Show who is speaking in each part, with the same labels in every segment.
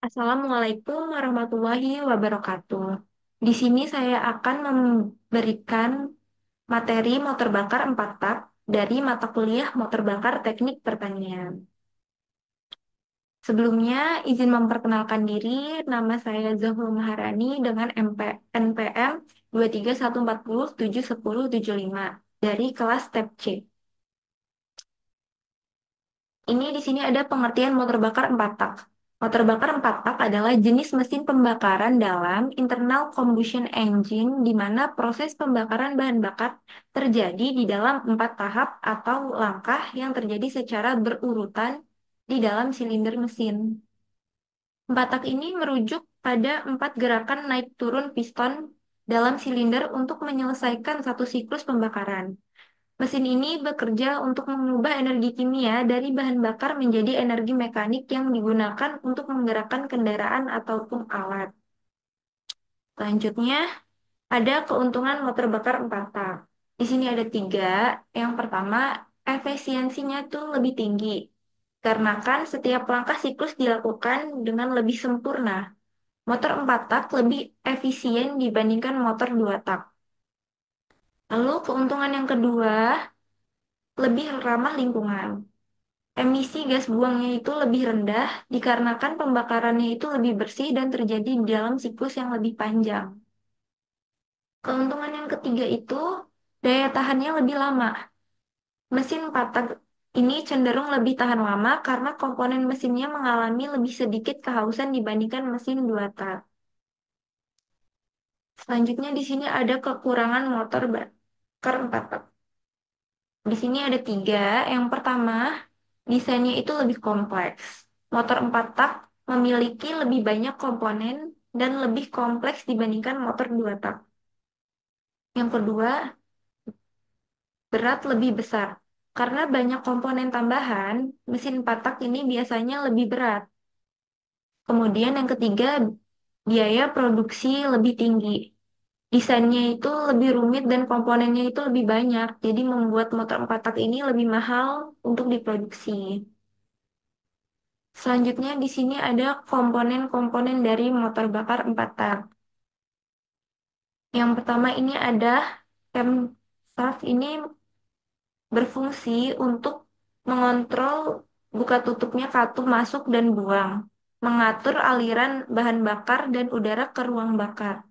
Speaker 1: Assalamualaikum warahmatullahi wabarakatuh. Di sini saya akan memberikan materi motor bakar 4 tak dari mata kuliah motor bakar teknik pertanian. Sebelumnya, izin memperkenalkan diri, nama saya Zohrul Maharani dengan NPM 23140710705 dari kelas Step C. Ini di sini ada pengertian motor bakar 4 tak. Motor bakar 4 tak adalah jenis mesin pembakaran dalam internal combustion engine di mana proses pembakaran bahan bakar terjadi di dalam 4 tahap atau langkah yang terjadi secara berurutan di dalam silinder mesin. 4 tak ini merujuk pada 4 gerakan naik turun piston dalam silinder untuk menyelesaikan satu siklus pembakaran. Mesin ini bekerja untuk mengubah energi kimia dari bahan bakar menjadi energi mekanik yang digunakan untuk menggerakkan kendaraan ataupun alat. Selanjutnya, ada keuntungan motor bakar 4 tak. Di sini ada tiga. Yang pertama, efisiensinya tuh lebih tinggi. Karena kan setiap langkah siklus dilakukan dengan lebih sempurna. Motor 4 tak lebih efisien dibandingkan motor 2 tak. Lalu keuntungan yang kedua, lebih ramah lingkungan. Emisi gas buangnya itu lebih rendah dikarenakan pembakarannya itu lebih bersih dan terjadi di dalam siklus yang lebih panjang. Keuntungan yang ketiga itu daya tahannya lebih lama. Mesin 4 tak ini cenderung lebih tahan lama karena komponen mesinnya mengalami lebih sedikit kehausan dibandingkan mesin 2 tak. Selanjutnya di sini ada kekurangan motor bakar 4 tak. Di sini ada tiga. Yang pertama, desainnya itu lebih kompleks. Motor 4 tak memiliki lebih banyak komponen dan lebih kompleks dibandingkan motor 2 tak. Yang kedua, berat lebih besar. Karena banyak komponen tambahan, mesin 4 tak ini biasanya lebih berat. Kemudian yang ketiga, biaya produksi lebih tinggi. Desainnya itu lebih rumit dan komponennya itu lebih banyak, jadi membuat motor 4 tak ini lebih mahal untuk diproduksi. Selanjutnya di sini ada komponen-komponen dari motor bakar 4 tak. Yang pertama ini ada camshaft ini berfungsi untuk mengontrol buka tutupnya katup masuk dan buang, mengatur aliran bahan bakar dan udara ke ruang bakar.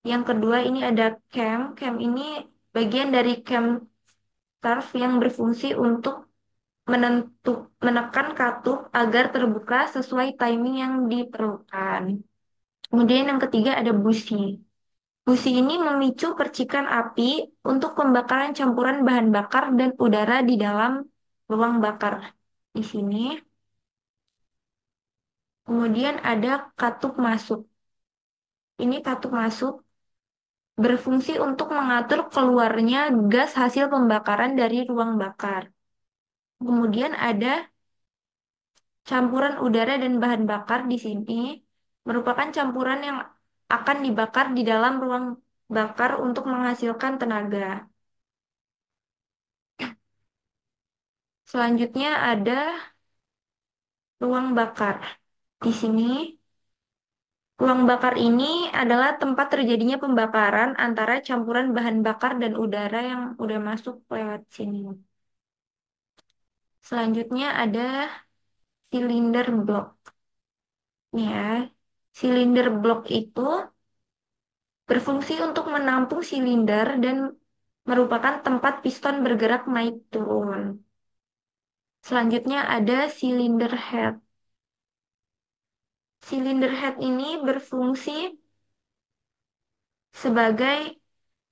Speaker 1: Yang kedua ini ada cam. Cam ini bagian dari camshaft yang berfungsi untuk menekan katup agar terbuka sesuai timing yang diperlukan. Kemudian yang ketiga ada busi. Busi ini memicu percikan api untuk pembakaran campuran bahan bakar dan udara di dalam ruang bakar. Di sini. Kemudian ada katup masuk. Ini katup masuk berfungsi untuk mengatur keluarnya gas hasil pembakaran dari ruang bakar. Kemudian ada campuran udara dan bahan bakar di sini merupakan campuran yang akan dibakar di dalam ruang bakar untuk menghasilkan tenaga. Selanjutnya ada ruang bakar. Di sini, ruang bakar ini adalah tempat terjadinya pembakaran antara campuran bahan bakar dan udara yang udah masuk lewat sini. Selanjutnya ada silinder blok. Nih ya, silinder blok itu berfungsi untuk menampung silinder dan merupakan tempat piston bergerak naik turun. Selanjutnya ada silinder head. Silinder head ini berfungsi sebagai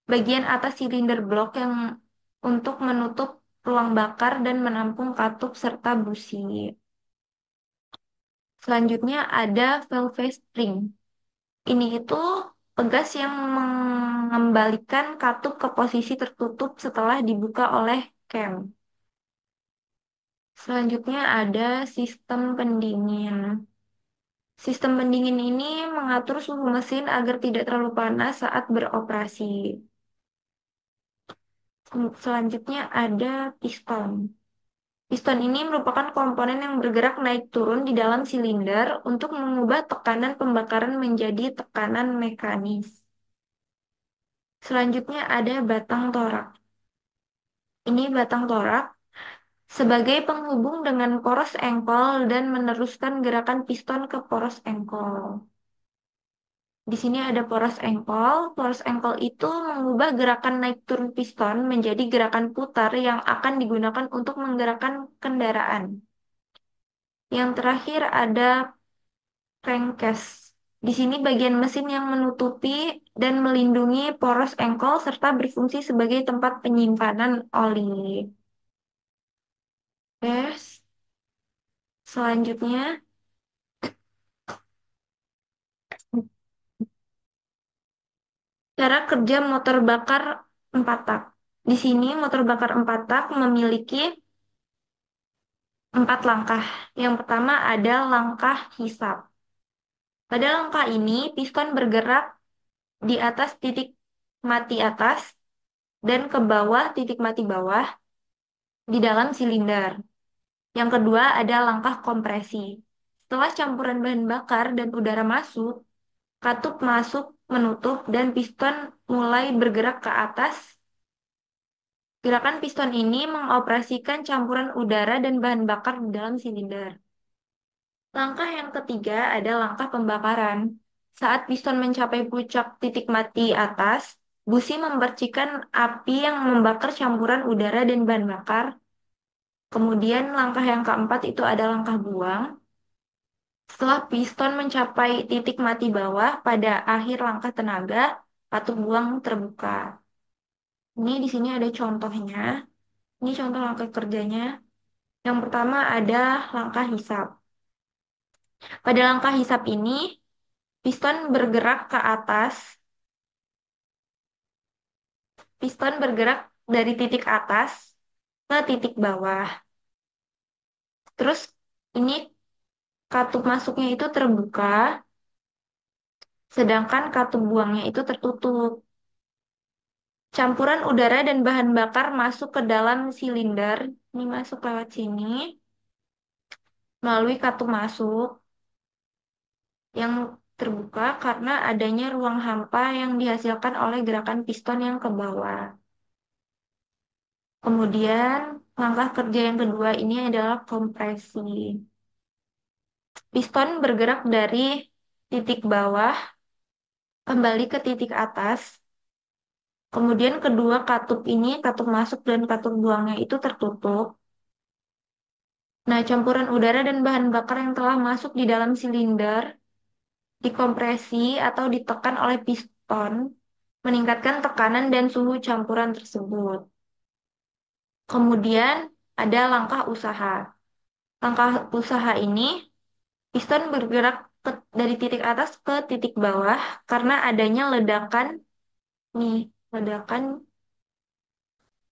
Speaker 1: bagian atas silinder blok yang untuk menutup ruang bakar dan menampung katup serta busi. Selanjutnya ada valve spring. Ini itu pegas yang mengembalikan katup ke posisi tertutup setelah dibuka oleh cam. Selanjutnya ada sistem pendingin. Sistem pendingin ini mengatur suhu mesin agar tidak terlalu panas saat beroperasi. Selanjutnya ada piston. Piston ini merupakan komponen yang bergerak naik turun di dalam silinder untuk mengubah tekanan pembakaran menjadi tekanan mekanis. Selanjutnya ada batang torak. Ini batang torak sebagai penghubung dengan poros engkol dan meneruskan gerakan piston ke poros engkol. Di sini ada poros engkol. Poros engkol itu mengubah gerakan naik turun piston menjadi gerakan putar yang akan digunakan untuk menggerakkan kendaraan. Yang terakhir ada crankcase. Di sini bagian mesin yang menutupi dan melindungi poros engkol serta berfungsi sebagai tempat penyimpanan oli. Yes. Selanjutnya, cara kerja motor bakar 4 tak. Di sini motor bakar 4 tak memiliki 4 langkah. Yang pertama ada langkah hisap. Pada langkah ini, piston bergerak di atas titik mati atas dan ke bawah titik mati bawah di dalam silinder. Yang kedua ada langkah kompresi. Setelah campuran bahan bakar dan udara masuk, katup masuk menutup dan piston mulai bergerak ke atas. Gerakan piston ini mengoperasikan campuran udara dan bahan bakar di dalam silinder. Langkah yang ketiga ada langkah pembakaran. Saat piston mencapai puncak titik mati atas, busi memercikan api yang membakar campuran udara dan bahan bakar. Kemudian langkah yang keempat itu ada langkah buang. Setelah piston mencapai titik mati bawah pada akhir langkah tenaga, katup buang terbuka. Ini di sini ada contohnya. Ini contoh langkah kerjanya. Yang pertama ada langkah hisap. Pada langkah hisap ini, piston bergerak ke atas. Piston bergerak dari titik atas ke titik bawah. Terus ini katup masuknya itu terbuka, sedangkan katup buangnya itu tertutup. Campuran udara dan bahan bakar masuk ke dalam silinder. Ini masuk lewat sini, melalui katup masuk yang terbuka karena adanya ruang hampa yang dihasilkan oleh gerakan piston yang ke bawah. Kemudian, langkah kerja yang kedua ini adalah kompresi. Piston bergerak dari titik bawah kembali ke titik atas. Kemudian kedua katup ini, katup masuk dan katup buangnya itu tertutup. Nah, campuran udara dan bahan bakar yang telah masuk di dalam silinder dikompresi atau ditekan oleh piston, meningkatkan tekanan dan suhu campuran tersebut. Kemudian ada langkah usaha. Langkah usaha ini, piston bergerak dari titik atas ke titik bawah karena adanya ledakan, nih, ledakan.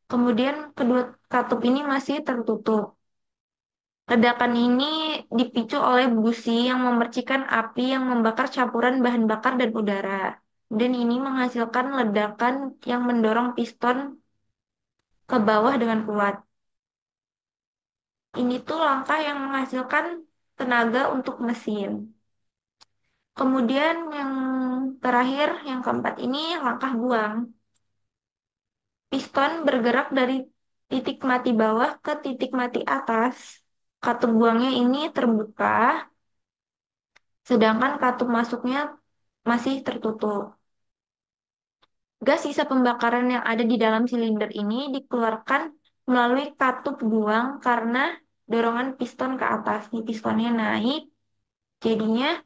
Speaker 1: Kemudian kedua katup ini masih tertutup. Ledakan ini dipicu oleh busi yang memercikan api yang membakar campuran bahan bakar dan udara. Dan ini menghasilkan ledakan yang mendorong piston ke bawah dengan kuat. Ini tuh langkah yang menghasilkan tenaga untuk mesin. Kemudian yang terakhir, yang keempat ini langkah buang. Piston bergerak dari titik mati bawah ke titik mati atas. Katup buangnya ini terbuka, sedangkan katup masuknya masih tertutup. Gas sisa pembakaran yang ada di dalam silinder ini dikeluarkan melalui katup buang karena dorongan piston ke atas. Nih, pistonnya naik, jadinya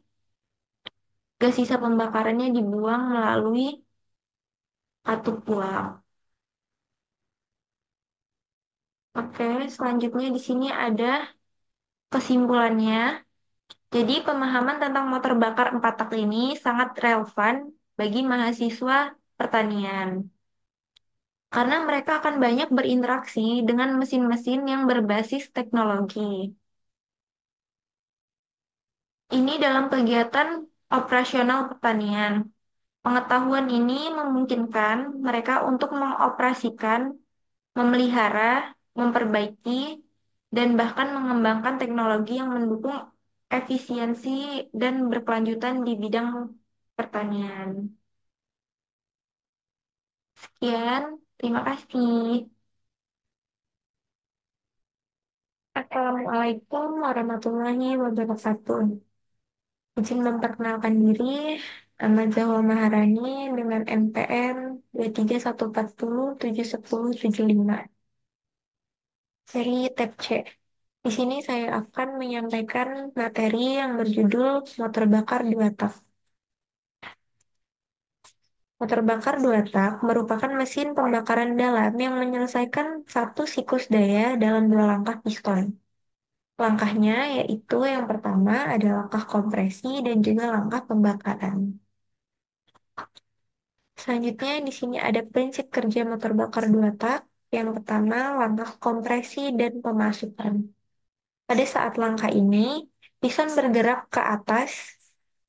Speaker 1: gas sisa pembakarannya dibuang melalui katup buang. Oke, selanjutnya di sini ada kesimpulannya. Jadi pemahaman tentang motor bakar 4 tak ini sangat relevan bagi mahasiswa pertanian. Karena mereka akan banyak berinteraksi dengan mesin-mesin yang berbasis teknologi. Ini dalam kegiatan operasional pertanian. Pengetahuan ini memungkinkan mereka untuk mengoperasikan, memelihara, memperbaiki, dan bahkan mengembangkan teknologi yang mendukung efisiensi dan berkelanjutan di bidang pertanian. Sekian, terima kasih. Assalamualaikum warahmatullahi wabarakatuh. Izin memperkenalkan diri, nama Zahwa Maharani dengan NPM 23140710775 dari tab C. Di sini saya akan menyampaikan materi yang berjudul motor bakar dua tak. Motor bakar dua tak merupakan mesin pembakaran dalam yang menyelesaikan satu siklus daya dalam dua langkah piston. Langkahnya yaitu yang pertama ada langkah kompresi dan juga langkah pembakaran. Selanjutnya di sini ada prinsip kerja motor bakar dua tak. Yang pertama langkah kompresi dan pemasukan. Pada saat langkah ini, piston bergerak ke atas,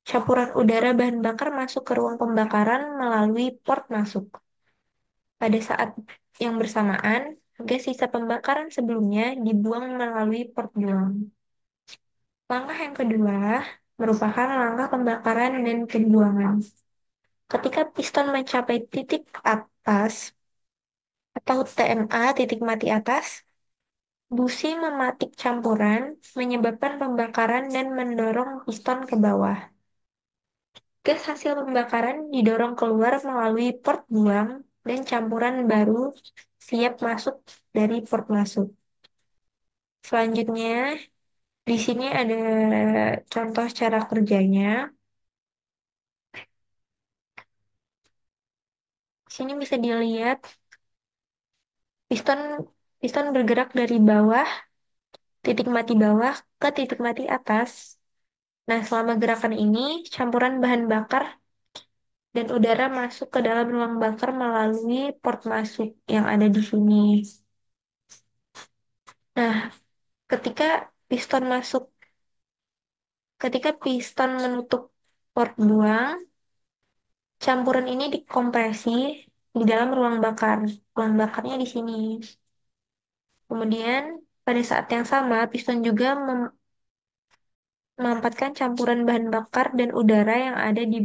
Speaker 1: campuran udara bahan bakar masuk ke ruang pembakaran melalui port masuk. Pada saat yang bersamaan, gas sisa pembakaran sebelumnya dibuang melalui port buang. Langkah yang kedua merupakan langkah pembakaran dan pembuangan. Ketika piston mencapai titik atas atau TMA, titik mati atas, busi mematik campuran, menyebabkan pembakaran dan mendorong piston ke bawah. Gas hasil pembakaran didorong keluar melalui port buang dan campuran baru siap masuk dari port masuk. Selanjutnya, di sini ada contoh cara kerjanya. Di sini bisa dilihat piston piston bergerak dari bawah, titik mati bawah ke titik mati atas. Nah, selama gerakan ini, campuran bahan bakar dan udara masuk ke dalam ruang bakar melalui port masuk yang ada di sini. Nah, ketika piston masuk, ketika piston menutup port buang, campuran ini dikompresi di dalam ruang bakar. Ruang bakarnya di sini. Kemudian, pada saat yang sama, piston juga memanfaatkan campuran bahan bakar dan udara yang ada di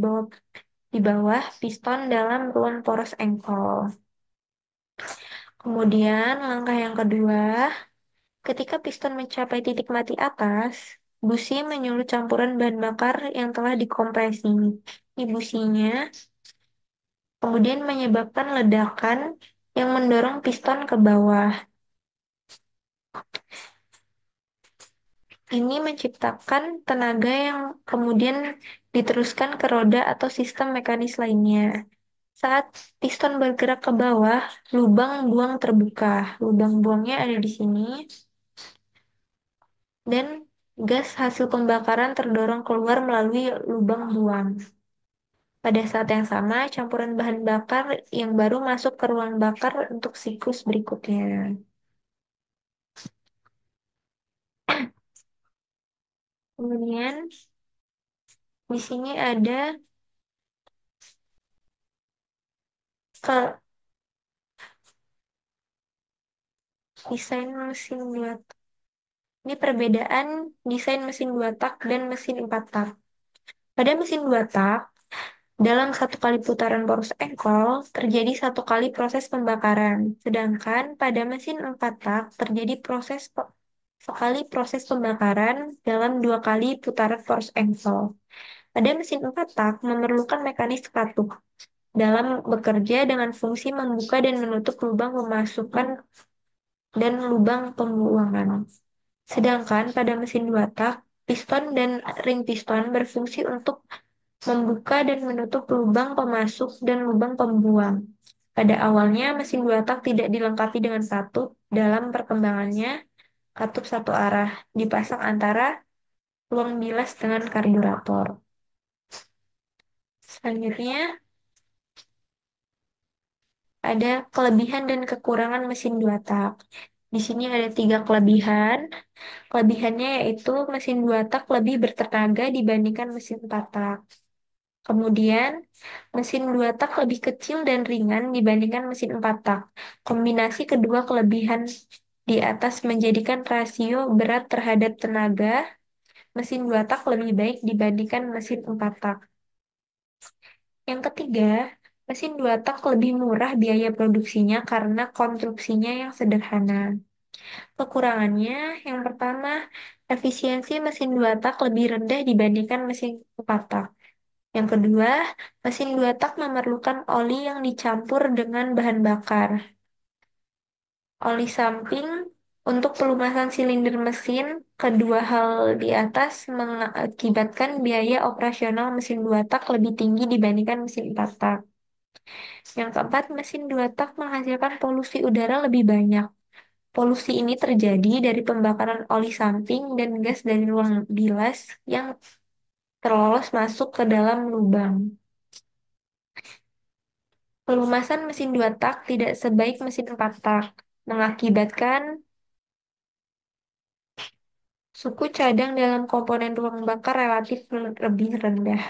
Speaker 1: bawah piston dalam ruang poros engkol. Kemudian, langkah yang kedua, ketika piston mencapai titik mati atas, busi menyulut campuran bahan bakar yang telah dikompresi di businya, kemudian menyebabkan ledakan yang mendorong piston ke bawah. Ini menciptakan tenaga yang kemudian diteruskan ke roda atau sistem mekanis lainnya. Saat piston bergerak ke bawah, lubang buang terbuka. Lubang buangnya ada di sini. Dan gas hasil pembakaran terdorong keluar melalui lubang buang. Pada saat yang sama, campuran bahan bakar yang baru masuk ke ruang bakar untuk siklus berikutnya. Kemudian, di sini ada ke desain mesin dua tak. Ini perbedaan desain mesin dua tak dan mesin empat tak. Pada mesin dua tak, dalam satu kali putaran poros engkol, terjadi satu kali proses pembakaran. Sedangkan pada mesin empat tak, terjadi sekali proses pembakaran dalam dua kali putaran poros engkol. Pada mesin empat tak, memerlukan mekanis katup dalam bekerja dengan fungsi membuka dan menutup lubang pemasukan dan lubang pembuangan. Sedangkan pada mesin dua tak, piston dan ring piston berfungsi untuk membuka dan menutup lubang pemasuk dan lubang pembuang. Pada awalnya, mesin dua tak tidak dilengkapi dengan katup. Dalam perkembangannya, katup satu arah dipasang antara ruang bilas dengan karburator. Selanjutnya, ada kelebihan dan kekurangan mesin dua tak. Di sini ada tiga kelebihan. Kelebihannya yaitu mesin dua tak lebih bertenaga dibandingkan mesin empat tak. Kemudian, mesin dua tak lebih kecil dan ringan dibandingkan mesin empat tak. Kombinasi kedua kelebihan di atas menjadikan rasio berat terhadap tenaga mesin dua tak lebih baik dibandingkan mesin empat tak. Yang ketiga, mesin dua tak lebih murah biaya produksinya karena konstruksinya yang sederhana. Kekurangannya, yang pertama, efisiensi mesin dua tak lebih rendah dibandingkan mesin empat tak. Yang kedua, mesin dua tak memerlukan oli yang dicampur dengan bahan bakar. Oli samping untuk pelumasan silinder mesin, kedua hal di atas mengakibatkan biaya operasional mesin dua tak lebih tinggi dibandingkan mesin empat tak. Yang keempat, mesin dua tak menghasilkan polusi udara lebih banyak. Polusi ini terjadi dari pembakaran oli samping dan gas dari ruang bilas yang terlolos masuk ke dalam lubang. Pelumasan mesin dua tak tidak sebaik mesin empat tak, mengakibatkan suku cadang dalam komponen ruang bakar relatif lebih rendah.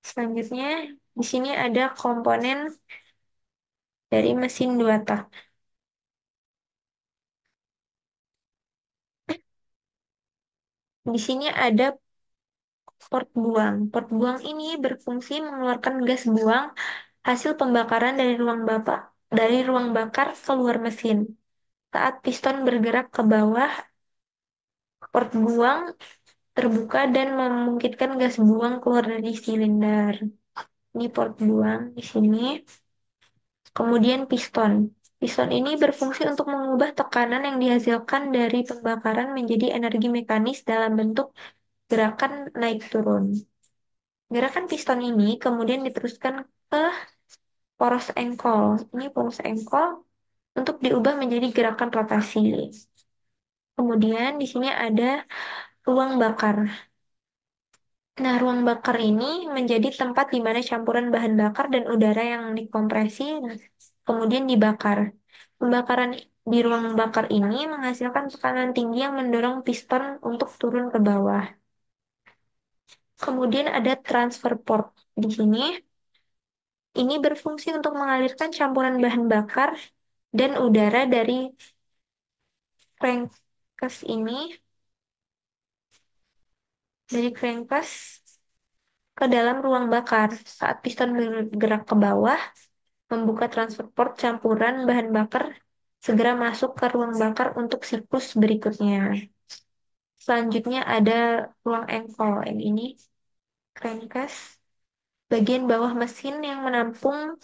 Speaker 1: Selanjutnya, di sini ada komponen dari mesin dua tak. Di sini ada port buang. Port buang ini berfungsi mengeluarkan gas buang hasil pembakaran dari ruang bakar keluar mesin. Saat piston bergerak ke bawah, port buang terbuka dan memungkinkan gas buang keluar dari silinder. Ini port buang di sini. Kemudian piston. Piston ini berfungsi untuk mengubah tekanan yang dihasilkan dari pembakaran menjadi energi mekanis dalam bentuk gerakan naik turun. Gerakan piston ini kemudian diteruskan ke poros engkol. Ini poros engkol untuk diubah menjadi gerakan rotasi. Kemudian di sini ada ruang bakar. Nah, ruang bakar ini menjadi tempat di mana campuran bahan bakar dan udara yang dikompresi kemudian dibakar. Pembakaran di ruang bakar ini menghasilkan tekanan tinggi yang mendorong piston untuk turun ke bawah. Kemudian ada transfer port. Di sini, ini berfungsi untuk mengalirkan campuran bahan bakar dan udara crankcase ini, dari crankcase ke dalam ruang bakar. Saat piston bergerak ke bawah, membuka transfer port campuran bahan bakar segera masuk ke ruang bakar untuk siklus berikutnya. Selanjutnya ada ruang engkol. Yang ini crankcase, bagian bawah mesin yang menampung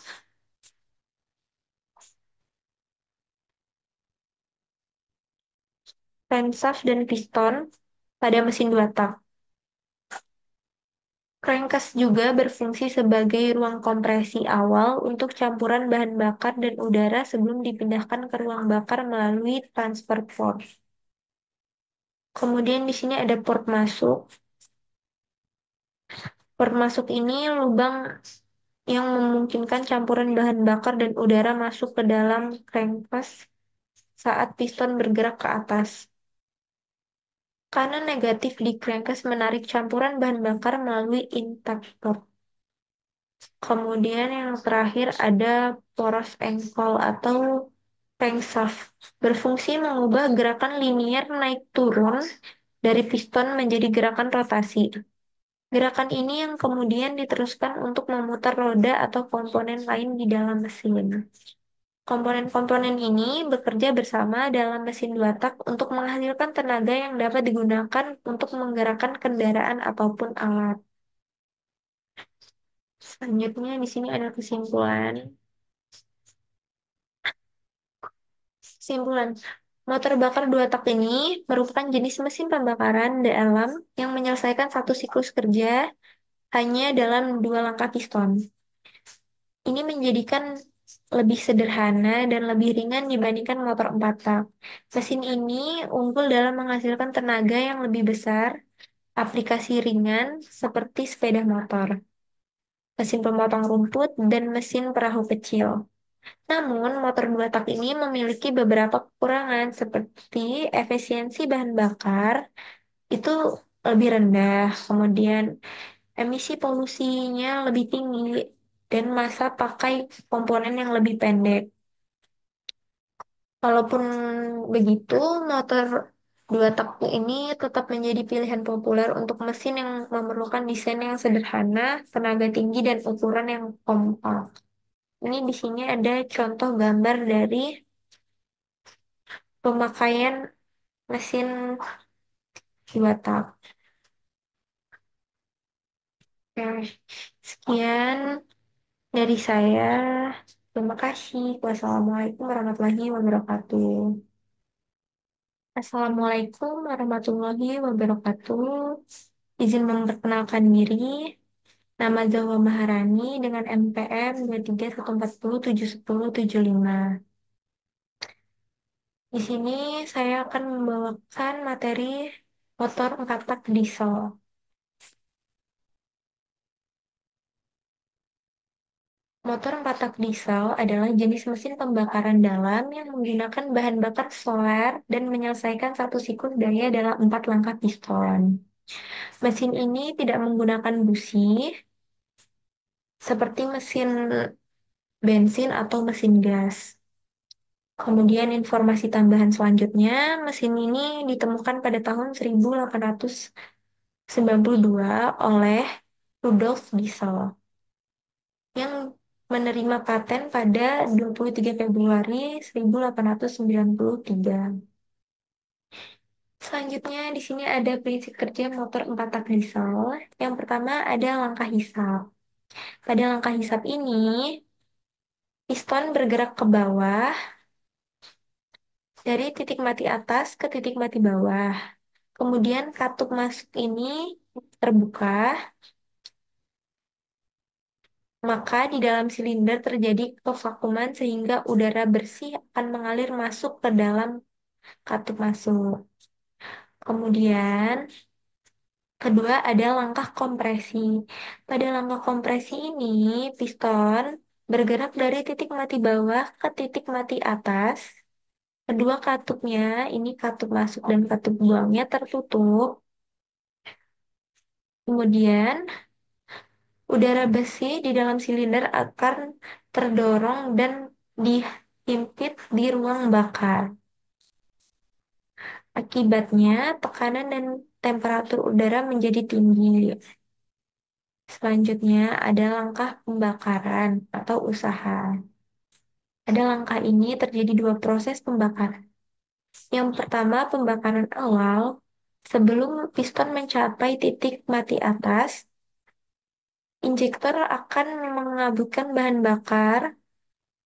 Speaker 1: crankshaft dan piston pada mesin dua tak. Crankcase juga berfungsi sebagai ruang kompresi awal untuk campuran bahan bakar dan udara sebelum dipindahkan ke ruang bakar melalui transfer port. Kemudian di sini ada port masuk. Port masuk ini lubang yang memungkinkan campuran bahan bakar dan udara masuk ke dalam crankcase saat piston bergerak ke atas. Kanan negatif di crankcase menarik campuran bahan bakar melalui intake port. Kemudian yang terakhir ada poros engkol atau crankshaft. Berfungsi mengubah gerakan linier naik turun dari piston menjadi gerakan rotasi. Gerakan ini yang kemudian diteruskan untuk memutar roda atau komponen lain di dalam mesin. Komponen-komponen ini bekerja bersama dalam mesin dua tak untuk menghasilkan tenaga yang dapat digunakan untuk menggerakkan kendaraan ataupun alat. Selanjutnya di sini ada kesimpulan. Kesimpulan, motor bakar dua tak ini merupakan jenis mesin pembakaran dalam yang menyelesaikan satu siklus kerja hanya dalam dua langkah piston. Ini menjadikan lebih sederhana dan lebih ringan dibandingkan motor empat tak. Mesin ini unggul dalam menghasilkan tenaga yang lebih besar, aplikasi ringan seperti sepeda motor, mesin pemotong rumput, dan mesin perahu kecil. Namun, motor dua tak ini memiliki beberapa kekurangan seperti efisiensi bahan bakar itu lebih rendah, kemudian emisi polusinya lebih tinggi, dan masa pakai komponen yang lebih pendek. Walaupun begitu, motor dua tak ini tetap menjadi pilihan populer untuk mesin yang memerlukan desain yang sederhana, tenaga tinggi, dan ukuran yang kompak. Ini di sini ada contoh gambar dari pemakaian mesin dua tak. Oke, sekian dari saya. Terima kasih. Wassalamualaikum warahmatullahi wabarakatuh. Assalamualaikum warahmatullahi wabarakatuh. Izin memperkenalkan diri. Nama Zawa Maharani dengan NPM 231407075. Di sini saya akan membawakan materi motor 4 tak diesel. Motor 4 tak diesel adalah jenis mesin pembakaran dalam yang menggunakan bahan bakar solar dan menyelesaikan satu siklus daya dalam 4 langkah piston. Mesin ini tidak menggunakan busi seperti mesin bensin atau mesin gas. Kemudian informasi tambahan selanjutnya, mesin ini ditemukan pada tahun 1892 oleh Rudolf Diesel yang menerima paten pada 23 Februari 1893. Selanjutnya di sini ada prinsip kerja motor 4 tak diesel. Yang pertama ada langkah hisap. Pada langkah hisap ini, piston bergerak ke bawah dari titik mati atas ke titik mati bawah. Kemudian katup masuk ini terbuka, maka di dalam silinder terjadi kevakuman sehingga udara bersih akan mengalir masuk ke dalam katup masuk. Kemudian kedua ada langkah kompresi. Pada langkah kompresi ini, piston bergerak dari titik mati bawah ke titik mati atas. Kedua katupnya, ini katup masuk dan katup buangnya tertutup. Kemudian udara besi di dalam silinder akan terdorong dan dihimpit di ruang bakar. Akibatnya, tekanan dan temperatur udara menjadi tinggi. Selanjutnya, ada langkah pembakaran atau usaha. Pada langkah ini terjadi dua proses pembakaran. Yang pertama, pembakaran awal. Sebelum piston mencapai titik mati atas, injektor akan mengaburkan bahan bakar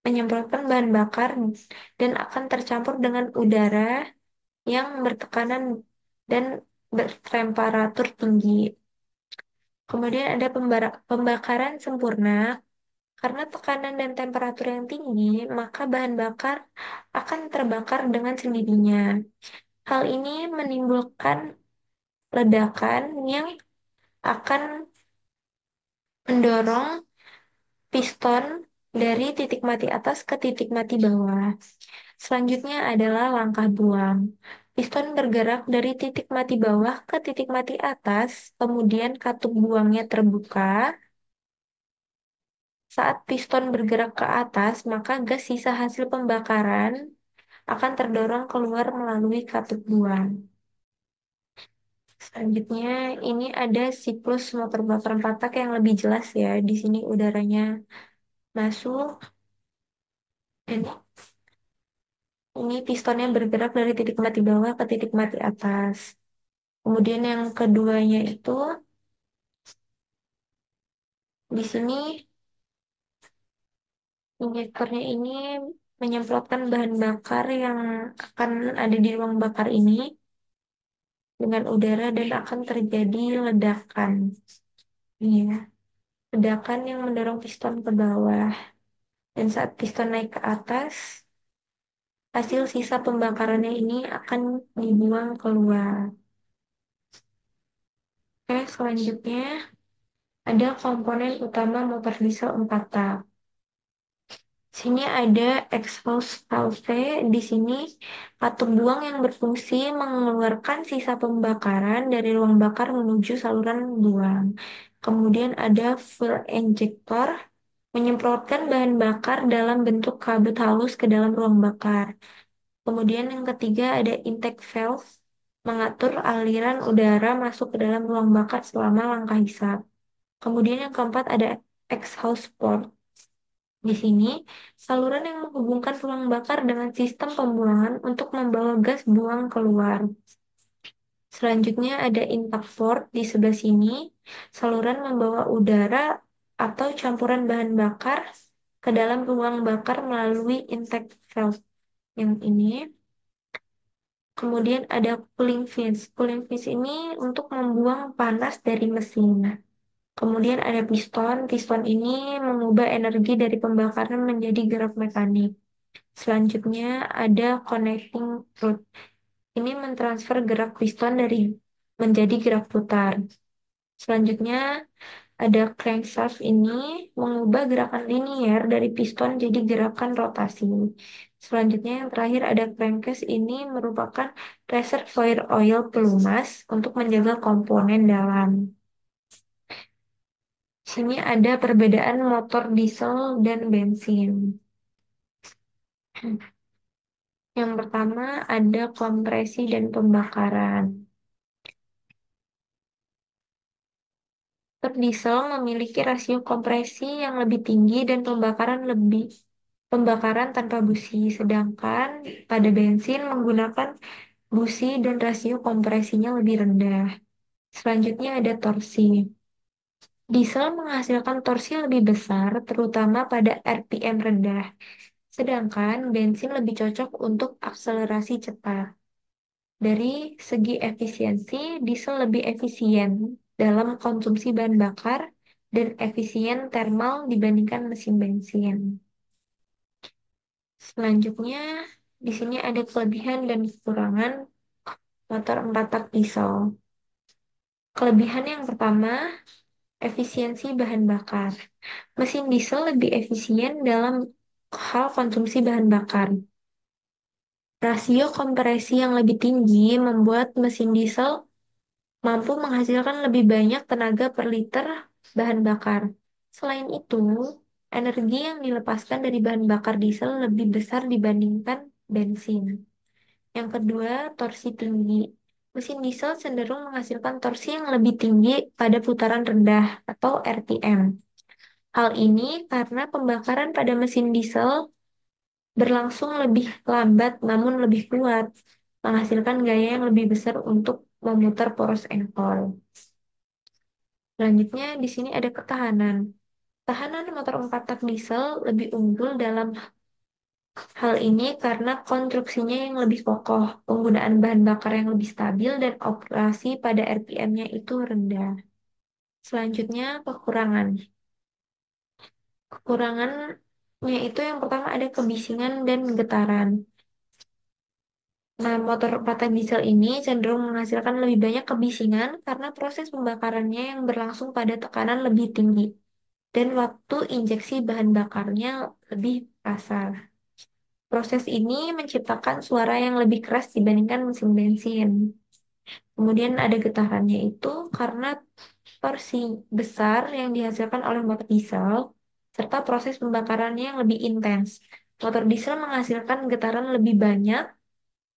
Speaker 1: menyemprotkan bahan bakar dan akan tercampur dengan udara yang bertekanan dan bertemperatur tinggi. Kemudian ada pembakaran sempurna. Karena tekanan dan temperatur yang tinggi, maka bahan bakar akan terbakar dengan sendirinya. Hal ini menimbulkan ledakan yang akan mendorong piston dari titik mati atas ke titik mati bawah. Selanjutnya adalah langkah buang. Piston bergerak dari titik mati bawah ke titik mati atas, kemudian katup buangnya terbuka. Saat piston bergerak ke atas, maka gas sisa hasil pembakaran akan terdorong keluar melalui katup buang. Selanjutnya, ini ada siklus motor bakar empat tak yang lebih jelas ya. Di sini udaranya masuk, dan ini pistonnya bergerak dari titik mati bawah ke titik mati atas. Kemudian yang keduanya itu di sini injektornya ini menyemprotkan bahan bakar yang akan ada di ruang bakar ini dengan udara dan akan terjadi ledakan. Iya, ledakan yang mendorong piston ke bawah. Dan saat piston naik ke atas, hasil sisa pembakarannya ini akan dibuang keluar. Oke, selanjutnya ada komponen utama motor diesel 4 tak. Sini ada exhaust valve. Di sini katup buang yang berfungsi mengeluarkan sisa pembakaran dari ruang bakar menuju saluran buang. Kemudian ada fuel injector menyemprotkan bahan bakar dalam bentuk kabut halus ke dalam ruang bakar. Kemudian yang ketiga ada intake valve, mengatur aliran udara masuk ke dalam ruang bakar selama langkah hisap. Kemudian yang keempat ada exhaust port. Di sini, saluran yang menghubungkan ruang bakar dengan sistem pembuangan untuk membawa gas buang keluar. Selanjutnya ada intake port di sebelah sini, saluran membawa udara atau campuran bahan bakar ke dalam ruang bakar melalui intake valve yang ini. Kemudian ada cooling fins. Cooling fins ini untuk membuang panas dari mesin. Kemudian ada piston. Piston ini mengubah energi dari pembakaran menjadi gerak mekanik. Selanjutnya ada connecting rod. Ini mentransfer gerak piston dari menjadi gerak putar. Selanjutnya ada crankshaft ini mengubah gerakan linier dari piston jadi gerakan rotasi. Selanjutnya yang terakhir ada crankcase ini merupakan reservoir oil pelumas untuk menjaga komponen dalam. Sini ada perbedaan motor diesel dan bensin. Yang pertama ada kompresi dan pembakaran. Motor diesel memiliki rasio kompresi yang lebih tinggi dan pembakaran tanpa busi, sedangkan pada bensin menggunakan busi dan rasio kompresinya lebih rendah. Selanjutnya ada torsi. Diesel menghasilkan torsi lebih besar, terutama pada RPM rendah, sedangkan bensin lebih cocok untuk akselerasi cepat. Dari segi efisiensi, diesel lebih efisien dalam konsumsi bahan bakar dan efisien thermal dibandingkan mesin bensin. Selanjutnya, di sini ada kelebihan dan kekurangan motor 4 tak diesel. Kelebihan yang pertama, efisiensi bahan bakar. Mesin diesel lebih efisien dalam hal konsumsi bahan bakar. Rasio kompresi yang lebih tinggi membuat mesin diesel mampu menghasilkan lebih banyak tenaga per liter bahan bakar. Selain itu, energi yang dilepaskan dari bahan bakar diesel lebih besar dibandingkan bensin. Yang kedua, torsi tinggi. Mesin diesel cenderung menghasilkan torsi yang lebih tinggi pada putaran rendah atau RPM. Hal ini karena pembakaran pada mesin diesel berlangsung lebih lambat namun lebih kuat, menghasilkan gaya yang lebih besar untuk memutar poros engkol. Selanjutnya di sini ada ketahanan. Tahanan motor 4 tak diesel lebih unggul dalam hal ini karena konstruksinya yang lebih kokoh, penggunaan bahan bakar yang lebih stabil, dan operasi pada RPM-nya itu rendah. Selanjutnya kekurangan. Kekurangannya itu yang pertama ada kebisingan dan getaran. Nah, motor 4 tak diesel ini cenderung menghasilkan lebih banyak kebisingan karena proses pembakarannya yang berlangsung pada tekanan lebih tinggi dan waktu injeksi bahan bakarnya lebih kasar. Proses ini menciptakan suara yang lebih keras dibandingkan mesin bensin. Kemudian ada getarannya itu karena torsi besar yang dihasilkan oleh motor diesel serta proses pembakarannya yang lebih intens. Motor diesel menghasilkan getaran lebih banyak.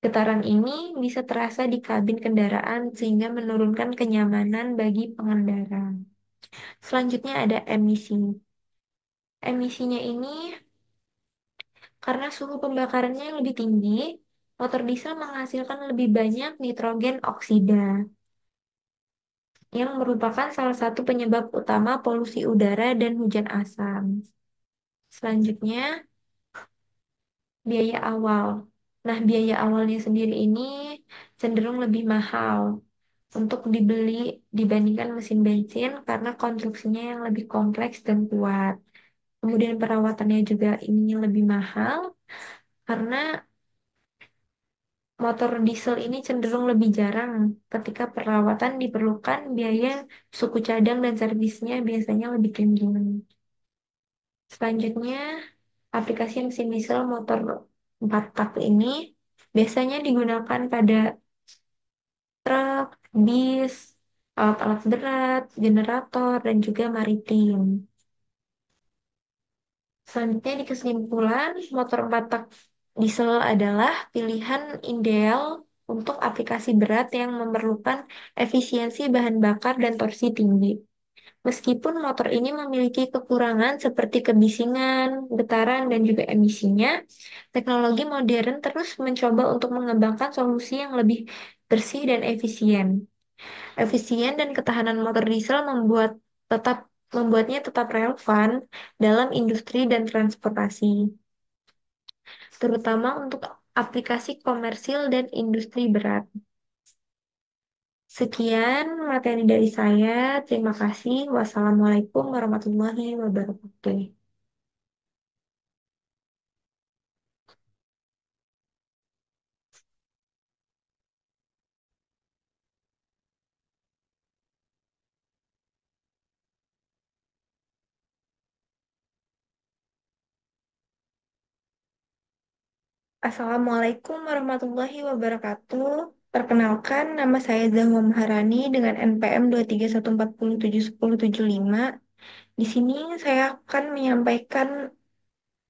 Speaker 1: Getaran ini bisa terasa di kabin kendaraan sehingga menurunkan kenyamanan bagi pengendara. Selanjutnya ada emisi. Emisinya ini karena suhu pembakarannya yang lebih tinggi, motor diesel menghasilkan lebih banyak nitrogen oksida yang merupakan salah satu penyebab utama polusi udara dan hujan asam. Selanjutnya, biaya awal. Nah, biaya awalnya sendiri ini cenderung lebih mahal untuk dibeli dibandingkan mesin bensin karena konstruksinya yang lebih kompleks dan kuat. Kemudian perawatannya juga ini lebih mahal karena motor diesel ini cenderung lebih jarang. Ketika perawatan diperlukan, biaya suku cadang dan servisnya biasanya lebih tinggi. Selanjutnya, aplikasi mesin diesel motor 4 tak ini biasanya digunakan pada truk, bis, alat-alat berat, generator, dan juga maritim. Selanjutnya di kesimpulan, motor 4 tak Diesel adalah pilihan ideal untuk aplikasi berat yang memerlukan efisiensi bahan bakar dan torsi tinggi. Meskipun motor ini memiliki kekurangan seperti kebisingan, getaran, dan juga emisinya, teknologi modern terus mencoba untuk mengembangkan solusi yang lebih bersih dan efisien. Efisien dan ketahanan motor diesel membuatnya tetap relevan dalam industri dan transportasi, terutama untuk aplikasi komersil dan industri berat. Sekian materi dari saya. Terima kasih. Wassalamualaikum warahmatullahi wabarakatuh. Assalamualaikum warahmatullahi wabarakatuh. Perkenalkan, nama saya Zahwa Maharani dengan NPM 23140710775. Di sini saya akan menyampaikan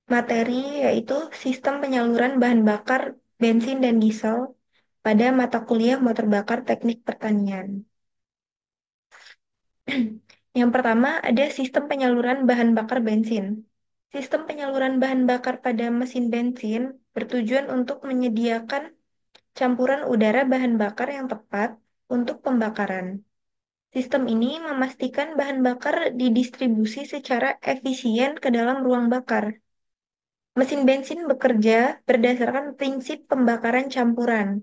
Speaker 1: materi yaitu sistem penyaluran bahan bakar bensin dan diesel pada mata kuliah motor bakar teknik pertanian. Yang pertama ada sistem penyaluran bahan bakar bensin. Sistem penyaluran bahan bakar pada mesin bensin bertujuan untuk menyediakan campuran udara bahan bakar yang tepat untuk pembakaran. Sistem ini memastikan bahan bakar didistribusi secara efisien ke dalam ruang bakar. Mesin bensin bekerja berdasarkan prinsip pembakaran campuran,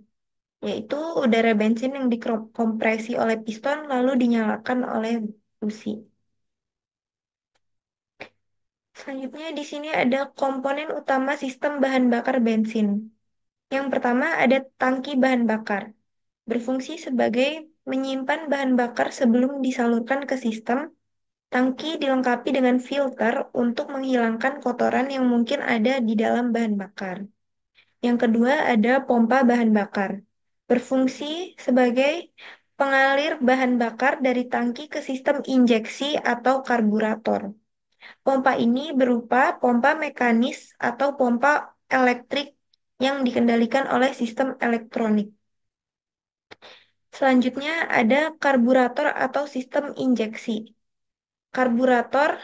Speaker 1: yaitu udara bensin yang dikompresi oleh piston lalu dinyalakan oleh busi. Selanjutnya di sini ada komponen utama sistem bahan bakar bensin. Yang pertama ada tangki bahan bakar. Berfungsi sebagai menyimpan bahan bakar sebelum disalurkan ke sistem. Tangki dilengkapi dengan filter untuk menghilangkan kotoran yang mungkin ada di dalam bahan bakar. Yang kedua ada pompa bahan bakar. Berfungsi sebagai pengalir bahan bakar dari tangki ke sistem injeksi atau karburator. Pompa ini berupa pompa mekanis atau pompa elektrik yang dikendalikan oleh sistem elektronik. Selanjutnya ada karburator atau sistem injeksi. Karburator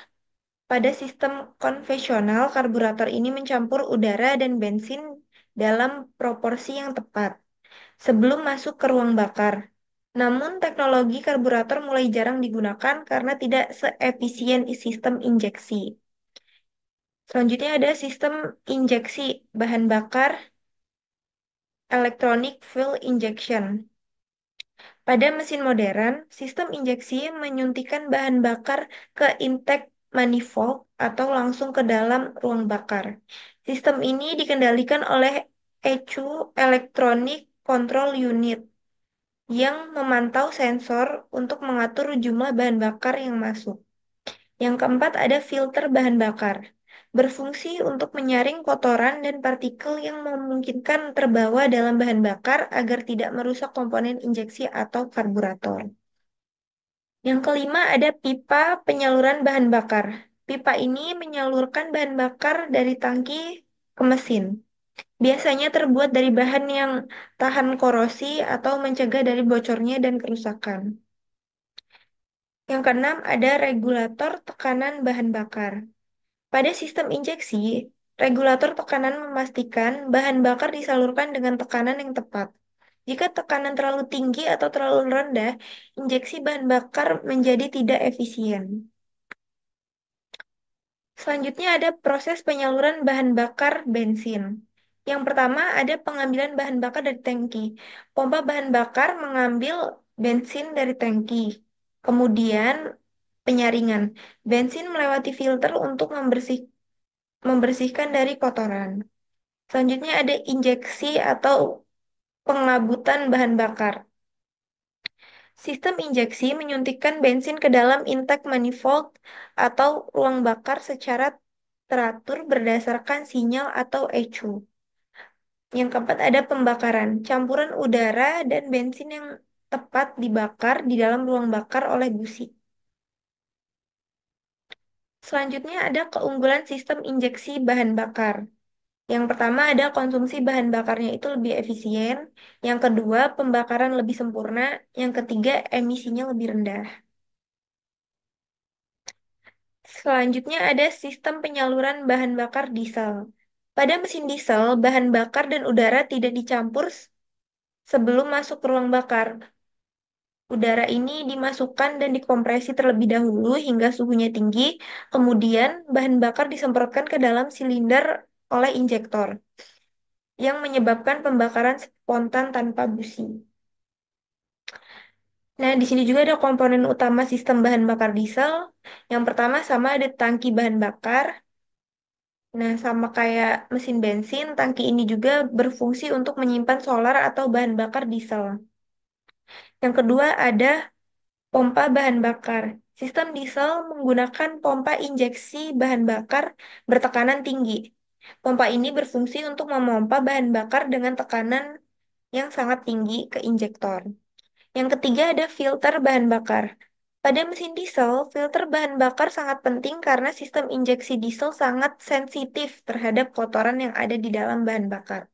Speaker 1: pada sistem konvensional, karburator ini mencampur udara dan bensin dalam proporsi yang tepat sebelum masuk ke ruang bakar. Namun, teknologi karburator mulai jarang digunakan karena tidak seefisien sistem injeksi. Selanjutnya ada sistem injeksi bahan bakar electronic fuel injection. Pada mesin modern, sistem injeksi menyuntikkan bahan bakar ke intake manifold atau langsung ke dalam ruang bakar. Sistem ini dikendalikan oleh ECU Electronic Control Unit yang memantau sensor untuk mengatur jumlah bahan bakar yang masuk. Yang keempat ada filter bahan bakar. Berfungsi untuk menyaring kotoran dan partikel yang memungkinkan terbawa dalam bahan bakar agar tidak merusak komponen injeksi atau karburator. Yang kelima ada pipa penyaluran bahan bakar. Pipa ini menyalurkan bahan bakar dari tangki ke mesin. Biasanya terbuat dari bahan yang tahan korosi atau mencegah dari bocornya dan kerusakan. Yang keenam ada regulator tekanan bahan bakar. Pada sistem injeksi, regulator tekanan memastikan bahan bakar disalurkan dengan tekanan yang tepat. Jika tekanan terlalu tinggi atau terlalu rendah, injeksi bahan bakar menjadi tidak efisien. Selanjutnya ada proses penyaluran bahan bakar bensin. Yang pertama ada pengambilan bahan bakar dari tangki. Pompa bahan bakar mengambil bensin dari tangki. Kemudian penyaringan. Bensin melewati filter untuk membersihkan dari kotoran. Selanjutnya ada injeksi atau pengabutan bahan bakar. Sistem injeksi menyuntikkan bensin ke dalam intake manifold atau ruang bakar secara teratur berdasarkan sinyal atau ECU. Yang keempat ada pembakaran. Campuran udara dan bensin yang tepat dibakar di dalam ruang bakar oleh busi. Selanjutnya ada keunggulan sistem injeksi bahan bakar. Yang pertama ada konsumsi bahan bakarnya itu lebih efisien. Yang kedua, pembakaran lebih sempurna. Yang ketiga, emisinya lebih rendah. Selanjutnya ada sistem penyaluran bahan bakar diesel. Pada mesin diesel, bahan bakar dan udara tidak dicampur sebelum masuk ke ruang bakar. Udara ini dimasukkan dan dikompresi terlebih dahulu hingga suhunya tinggi. Kemudian, bahan bakar disemprotkan ke dalam silinder oleh injektor yang menyebabkan pembakaran spontan tanpa busi. Nah, di sini juga ada komponen utama sistem bahan bakar diesel. Yang pertama sama ada tangki bahan bakar. Nah, sama kayak mesin bensin, tangki ini juga berfungsi untuk menyimpan solar atau bahan bakar diesel. Yang kedua ada pompa bahan bakar. Sistem diesel menggunakan pompa injeksi bahan bakar bertekanan tinggi. Pompa ini berfungsi untuk memompa bahan bakar dengan tekanan yang sangat tinggi ke injektor. Yang ketiga ada filter bahan bakar. Pada mesin diesel, filter bahan bakar sangat penting karena sistem injeksi diesel sangat sensitif terhadap kotoran yang ada di dalam bahan bakar.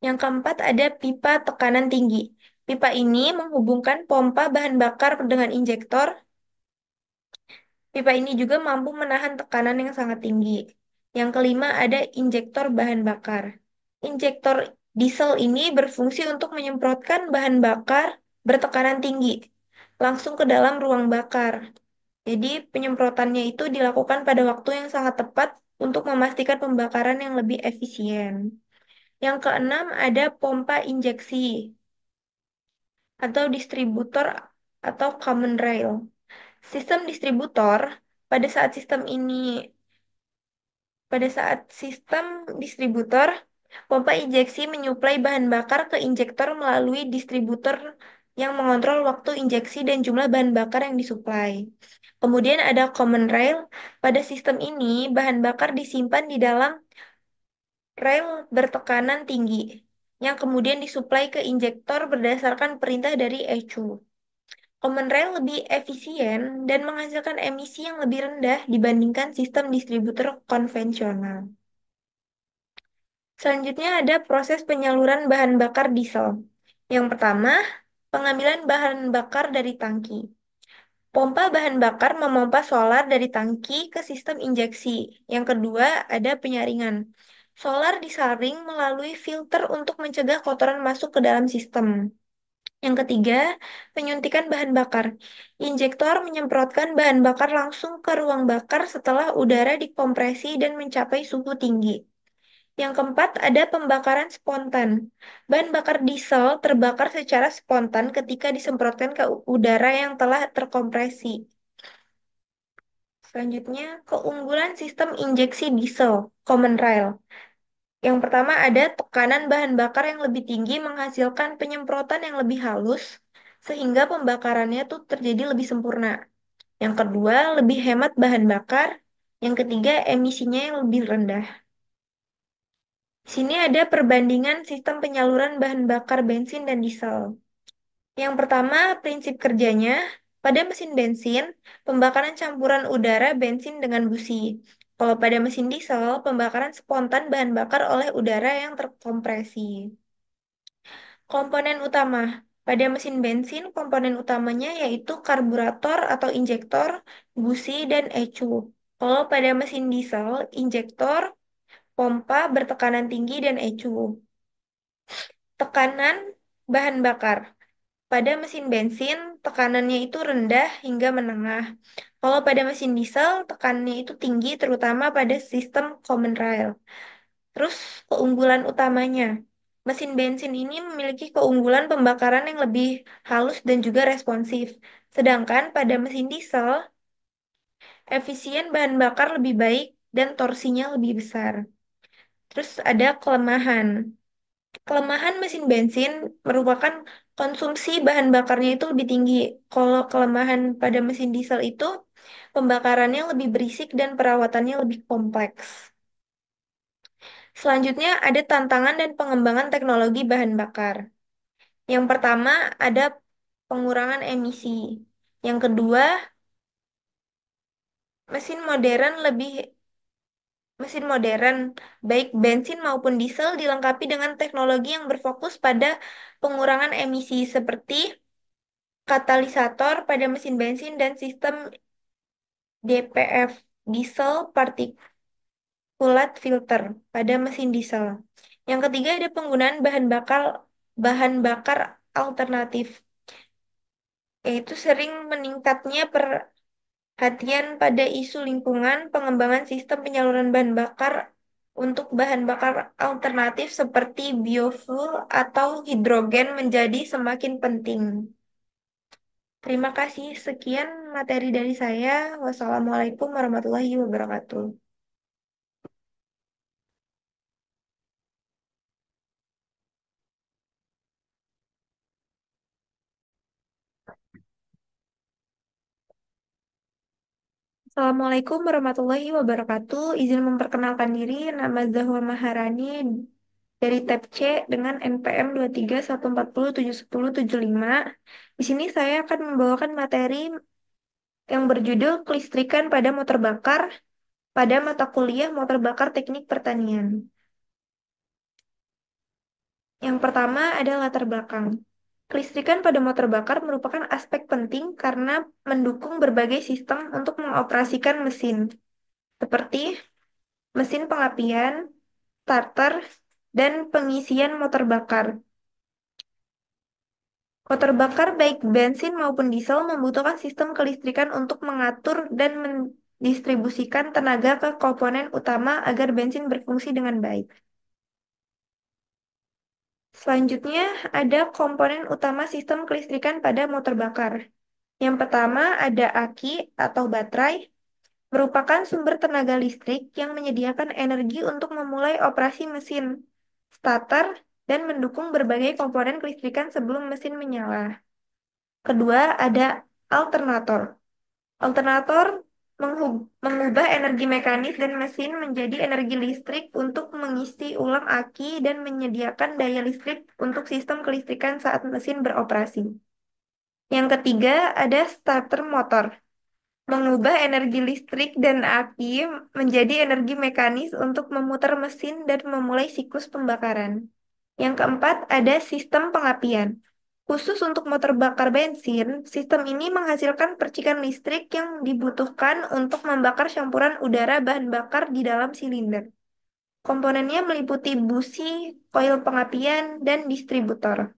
Speaker 1: Yang keempat ada pipa tekanan tinggi. Pipa ini menghubungkan pompa bahan bakar dengan injektor. Pipa ini juga mampu menahan tekanan yang sangat tinggi. Yang kelima ada injektor bahan bakar. Injektor diesel ini berfungsi untuk menyemprotkan bahan bakar bertekanan tinggi langsung ke dalam ruang bakar. Jadi penyemprotannya itu dilakukan pada waktu yang sangat tepat untuk memastikan pembakaran yang lebih efisien. Yang keenam ada pompa injeksi atau distributor atau common rail. Sistem distributor pada saat sistem ini pada saat sistem distributor pompa injeksi menyuplai bahan bakar ke injektor melalui distributor yang mengontrol waktu injeksi dan jumlah bahan bakar yang disuplai. Kemudian ada common rail. Pada sistem ini, bahan bakar disimpan di dalam rel bertekanan tinggi yang kemudian disuplai ke injektor berdasarkan perintah dari ECU. Common rail lebih efisien dan menghasilkan emisi yang lebih rendah dibandingkan sistem distributor konvensional. Selanjutnya ada proses penyaluran bahan bakar diesel. Yang pertama, pengambilan bahan bakar dari tangki. Pompa bahan bakar memompa solar dari tangki ke sistem injeksi. Yang kedua, ada penyaringan. Solar disaring melalui filter untuk mencegah kotoran masuk ke dalam sistem. Yang ketiga, penyuntikan bahan bakar. Injektor menyemprotkan bahan bakar langsung ke ruang bakar setelah udara dikompresi dan mencapai suhu tinggi. Yang keempat, ada pembakaran spontan. Bahan bakar diesel terbakar secara spontan ketika disemprotkan ke udara yang telah terkompresi. Selanjutnya, keunggulan sistem injeksi diesel, common rail. Yang pertama ada tekanan bahan bakar yang lebih tinggi menghasilkan penyemprotan yang lebih halus, sehingga pembakarannya tuh terjadi lebih sempurna. Yang kedua, lebih hemat bahan bakar. Yang ketiga, emisinya yang lebih rendah. Sini ada perbandingan sistem penyaluran bahan bakar bensin dan diesel. Yang pertama, prinsip kerjanya. Pada mesin bensin, pembakaran campuran udara bensin dengan busi. Kalau pada mesin diesel, pembakaran spontan bahan bakar oleh udara yang terkompresi. Komponen utama. Pada mesin bensin, komponen utamanya yaitu karburator atau injektor, busi, dan ECU. Kalau pada mesin diesel, injektor, pompa bertekanan tinggi, dan ECU. Tekanan bahan bakar. Pada mesin bensin, tekanannya itu rendah hingga menengah. Kalau pada mesin diesel, tekanannya itu tinggi, terutama pada sistem common rail. Terus, keunggulan utamanya. Mesin bensin ini memiliki keunggulan pembakaran yang lebih halus dan juga responsif. Sedangkan pada mesin diesel, efisien bahan bakar lebih baik dan torsinya lebih besar. Terus ada kelemahan. Kelemahan mesin bensin merupakan konsumsi bahan bakarnya itu lebih tinggi. Kalau kelemahan pada mesin diesel itu pembakarannya lebih berisik dan perawatannya lebih kompleks. Selanjutnya ada tantangan dan pengembangan teknologi bahan bakar. Yang pertama ada pengurangan emisi. Yang kedua, mesin modern lebih Mesin modern, baik bensin maupun diesel, dilengkapi dengan teknologi yang berfokus pada pengurangan emisi seperti katalisator pada mesin bensin dan sistem DPF, diesel particulate filter pada mesin diesel. Yang ketiga ada penggunaan bahan bakar alternatif, yaitu sering meningkatnya perhatian pada isu lingkungan, pengembangan sistem penyaluran bahan bakar untuk bahan bakar alternatif seperti biofuel atau hidrogen menjadi semakin penting. Terima kasih. Sekian materi dari saya. Wassalamualaikum warahmatullahi wabarakatuh. Assalamualaikum warahmatullahi wabarakatuh. Izin memperkenalkan diri, nama Zahwa Maharani dari tab C dengan NPM 2314071075. Di sini saya akan membawakan materi yang berjudul Kelistrikan pada Motor Bakar pada mata kuliah Motor Bakar Teknik Pertanian. Yang pertama adalah latar belakang. Kelistrikan pada motor bakar merupakan aspek penting karena mendukung berbagai sistem untuk mengoperasikan mesin, seperti mesin pengapian, starter, dan pengisian motor bakar. Motor bakar baik bensin maupun diesel membutuhkan sistem kelistrikan untuk mengatur dan mendistribusikan tenaga ke komponen utama agar bensin berfungsi dengan baik. Selanjutnya, ada komponen utama sistem kelistrikan pada motor bakar. Yang pertama ada aki atau baterai, merupakan sumber tenaga listrik yang menyediakan energi untuk memulai operasi mesin, starter, dan mendukung berbagai komponen kelistrikan sebelum mesin menyala. Kedua, ada alternator. Alternator mengubah energi mekanis dan mesin menjadi energi listrik untuk mengisi ulang aki dan menyediakan daya listrik untuk sistem kelistrikan saat mesin beroperasi. Yang ketiga, ada starter motor. Mengubah energi listrik dan aki menjadi energi mekanis untuk memutar mesin dan memulai siklus pembakaran. Yang keempat, ada sistem pengapian. Khusus untuk motor bakar bensin, sistem ini menghasilkan percikan listrik yang dibutuhkan untuk membakar campuran udara bahan bakar di dalam silinder. Komponennya meliputi busi, koil pengapian, dan distributor.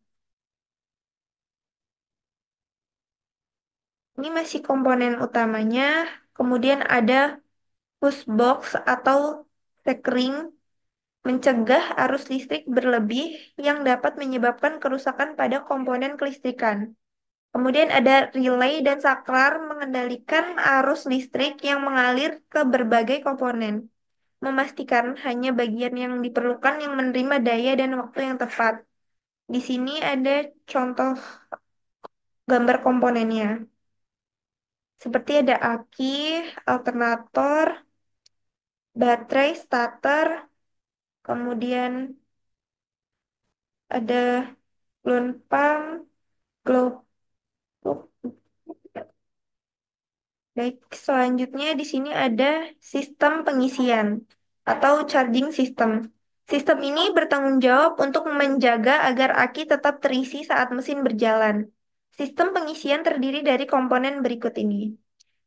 Speaker 1: Ini masih komponen utamanya. Kemudian ada fuse box atau sekring mencegah arus listrik berlebih yang dapat menyebabkan kerusakan pada komponen kelistrikan. Kemudian ada relay dan saklar mengendalikan arus listrik yang mengalir ke berbagai komponen, memastikan hanya bagian yang diperlukan yang menerima daya dan waktu yang tepat. Di sini ada contoh gambar komponennya. Seperti ada aki, alternator, baterai, starter, kemudian ada glow pump, glow plug. Baik, selanjutnya di sini ada sistem pengisian atau charging system. Sistem ini bertanggung jawab untuk menjaga agar aki tetap terisi saat mesin berjalan. Sistem pengisian terdiri dari komponen berikut ini.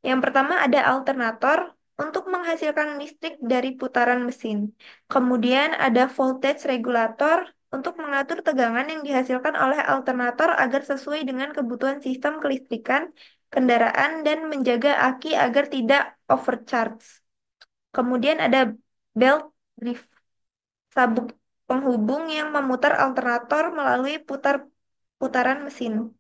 Speaker 1: Yang pertama ada alternator untuk menghasilkan listrik dari putaran mesin. Kemudian ada voltage regulator untuk mengatur tegangan yang dihasilkan oleh alternator agar sesuai dengan kebutuhan sistem kelistrikan kendaraan dan menjaga aki agar tidak overcharge. Kemudian ada belt drive, sabuk penghubung yang memutar alternator melalui putaran mesin.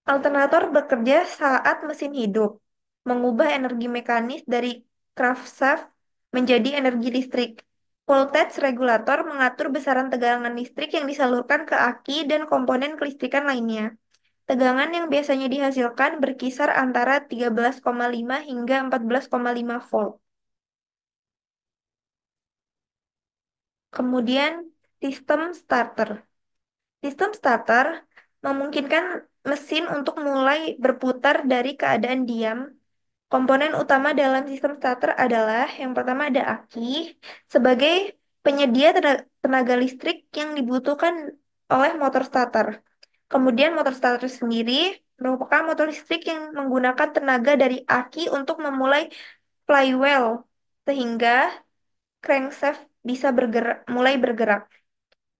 Speaker 1: Alternator bekerja saat mesin hidup, mengubah energi mekanis dari crankshaft menjadi energi listrik. Voltage regulator mengatur besaran tegangan listrik yang disalurkan ke aki dan komponen kelistrikan lainnya. Tegangan yang biasanya dihasilkan berkisar antara 13,5 hingga 14,5 volt. Kemudian, sistem starter. Sistem starter memungkinkan mesin untuk mulai berputar dari keadaan diam Komponen utama dalam sistem starter adalah yang pertama ada aki sebagai penyedia tenaga listrik yang dibutuhkan oleh motor starter. Kemudian motor starter sendiri merupakan motor listrik yang menggunakan tenaga dari aki untuk memulai flywheel sehingga crankshaft bisa mulai bergerak.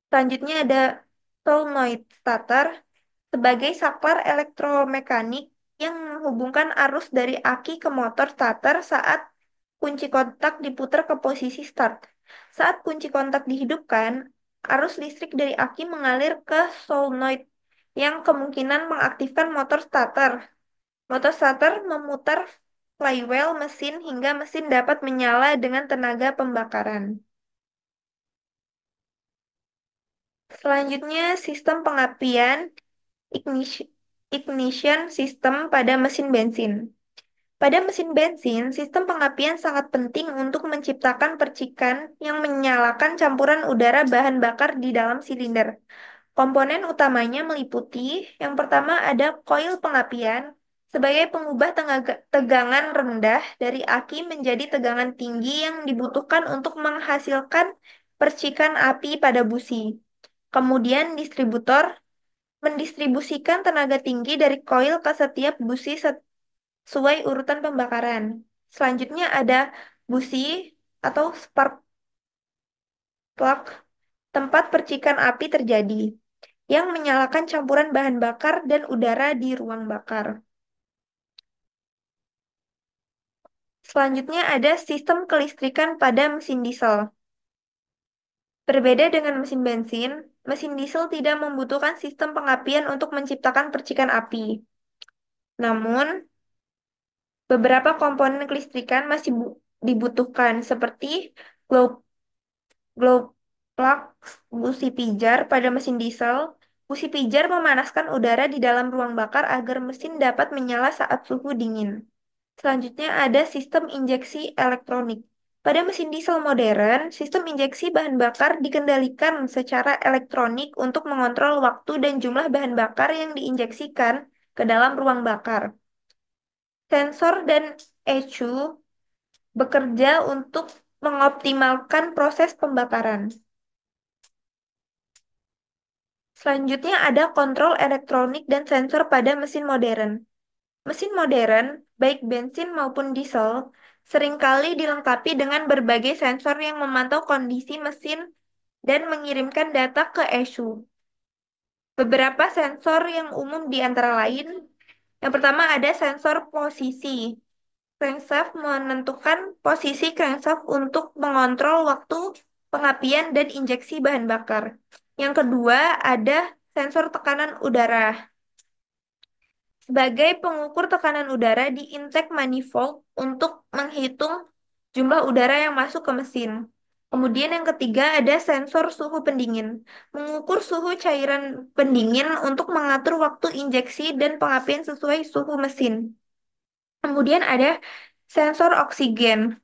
Speaker 1: Selanjutnya ada solenoid starter sebagai saklar elektromekanik yang menghubungkan arus dari aki ke motor starter saat kunci kontak diputar ke posisi start. Saat kunci kontak dihidupkan, arus listrik dari aki mengalir ke solenoid yang kemungkinan mengaktifkan motor starter. Motor starter memutar flywheel mesin hingga mesin dapat menyala dengan tenaga pembakaran. Selanjutnya, sistem pengapian ignition, ignition system pada mesin bensin. Pada mesin bensin, sistem pengapian sangat penting untuk menciptakan percikan yang menyalakan campuran udara bahan bakar di dalam silinder. Komponen utamanya meliputi yang pertama ada koil pengapian sebagai pengubah tegangan rendah dari aki menjadi tegangan tinggi yang dibutuhkan untuk menghasilkan percikan api pada busi. Kemudian distributor mendistribusikan tenaga tinggi dari koil ke setiap busi sesuai urutan pembakaran. Selanjutnya ada busi atau spark plug, tempat percikan api terjadi, yang menyalakan campuran bahan bakar dan udara di ruang bakar. Selanjutnya ada sistem kelistrikan pada mesin diesel. Berbeda dengan mesin diesel tidak membutuhkan sistem pengapian untuk menciptakan percikan api. Namun, beberapa komponen kelistrikan masih dibutuhkan seperti glow glow plug busi pijar pada mesin diesel. Busi pijar memanaskan udara di dalam ruang bakar agar mesin dapat menyala saat suhu dingin. Selanjutnya ada sistem injeksi elektronik. Pada mesin diesel modern, sistem injeksi bahan bakar dikendalikan secara elektronik untuk mengontrol waktu dan jumlah bahan bakar yang diinjeksikan ke dalam ruang bakar. Sensor dan ECU bekerja untuk mengoptimalkan proses pembakaran. Selanjutnya ada kontrol elektronik dan sensor pada mesin modern. Mesin modern, baik bensin maupun diesel, seringkali dilengkapi dengan berbagai sensor yang memantau kondisi mesin dan mengirimkan data ke ECU. Beberapa sensor yang umum di antara lain, yang pertama ada sensor posisi. Crankshaft menentukan posisi crankshaft untuk mengontrol waktu pengapian dan injeksi bahan bakar. Yang kedua ada sensor tekanan udara. Sebagai pengukur tekanan udara di intake manifold untuk menghitung jumlah udara yang masuk ke mesin. Kemudian yang ketiga ada sensor suhu pendingin. Mengukur suhu cairan pendingin untuk mengatur waktu injeksi dan pengapian sesuai suhu mesin. Kemudian ada sensor oksigen.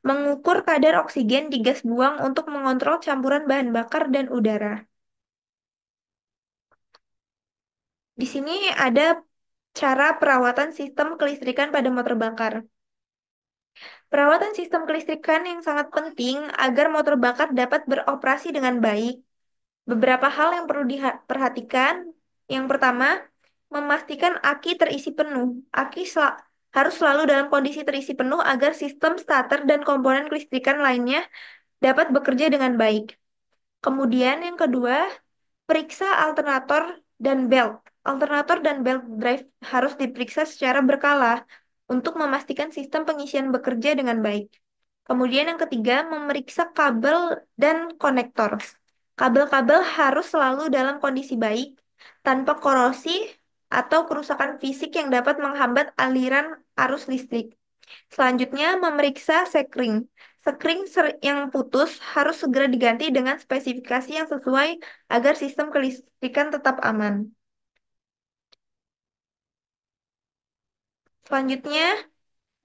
Speaker 1: Mengukur kadar oksigen di gas buang untuk mengontrol campuran bahan bakar dan udara. Di sini ada cara perawatan sistem kelistrikan pada motor bakar. Perawatan sistem kelistrikan yang sangat penting agar motor bakar dapat beroperasi dengan baik. Beberapa hal yang perlu diperhatikan. Yang pertama, memastikan aki terisi penuh. Harus selalu dalam kondisi terisi penuh agar sistem starter dan komponen kelistrikan lainnya dapat bekerja dengan baik. Kemudian yang kedua, periksa alternator dan belt. Alternator dan belt drive harus diperiksa secara berkala untuk memastikan sistem pengisian bekerja dengan baik. Kemudian yang ketiga, memeriksa kabel dan konektor. Kabel-kabel harus selalu dalam kondisi baik, tanpa korosi atau kerusakan fisik yang dapat menghambat aliran arus listrik. Selanjutnya, memeriksa sekring. Yang putus harus segera diganti dengan spesifikasi yang sesuai agar sistem kelistrikan tetap aman. Selanjutnya,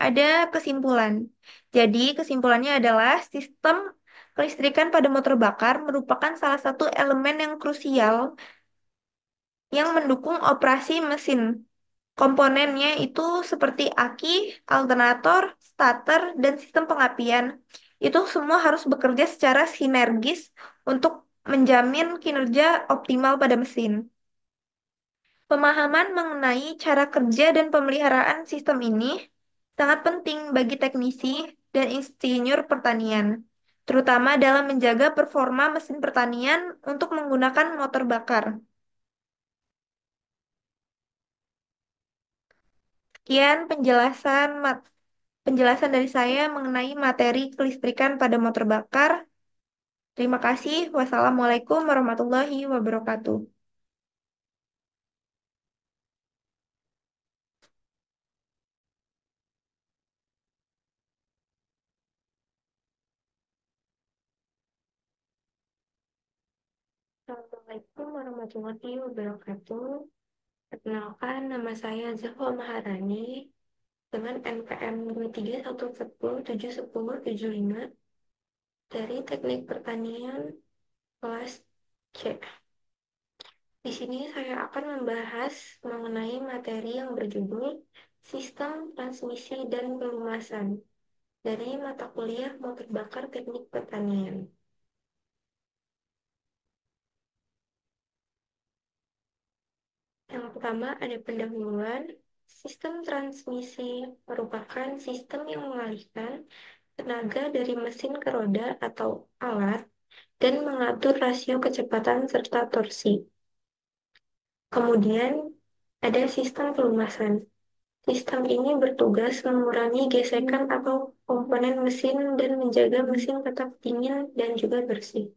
Speaker 1: ada kesimpulan. Jadi, kesimpulannya adalah sistem kelistrikan pada motor bakar merupakan salah satu elemen yang krusial yang mendukung operasi mesin. Komponennya itu seperti aki, alternator, starter, dan sistem pengapian. Itu semua harus bekerja secara sinergis untuk menjamin kinerja optimal pada mesin. Pemahaman mengenai cara kerja dan pemeliharaan sistem ini sangat penting bagi teknisi dan insinyur pertanian, terutama dalam menjaga performa mesin pertanian untuk menggunakan motor bakar. Sekian penjelasan dari saya mengenai materi kelistrikan pada motor bakar. Terima kasih. Wassalamualaikum warahmatullahi wabarakatuh. Assalamualaikum warahmatullahi wabarakatuh. Perkenalkan, nama saya Zahwa Maharani dengan NPM 23110710775 dari Teknik Pertanian kelas C. Di sini saya akan membahas mengenai materi yang berjudul Sistem Transmisi dan Pelumasan dari mata kuliah Motor Bakar Teknik Pertanian. Yang pertama ada pendahuluan. Sistem transmisi merupakan sistem yang mengalihkan tenaga dari mesin ke roda atau alat dan mengatur rasio kecepatan serta torsi. Kemudian ada sistem pelumasan. Sistem ini bertugas mengurangi gesekan atau komponen mesin dan menjaga mesin tetap dingin dan juga bersih.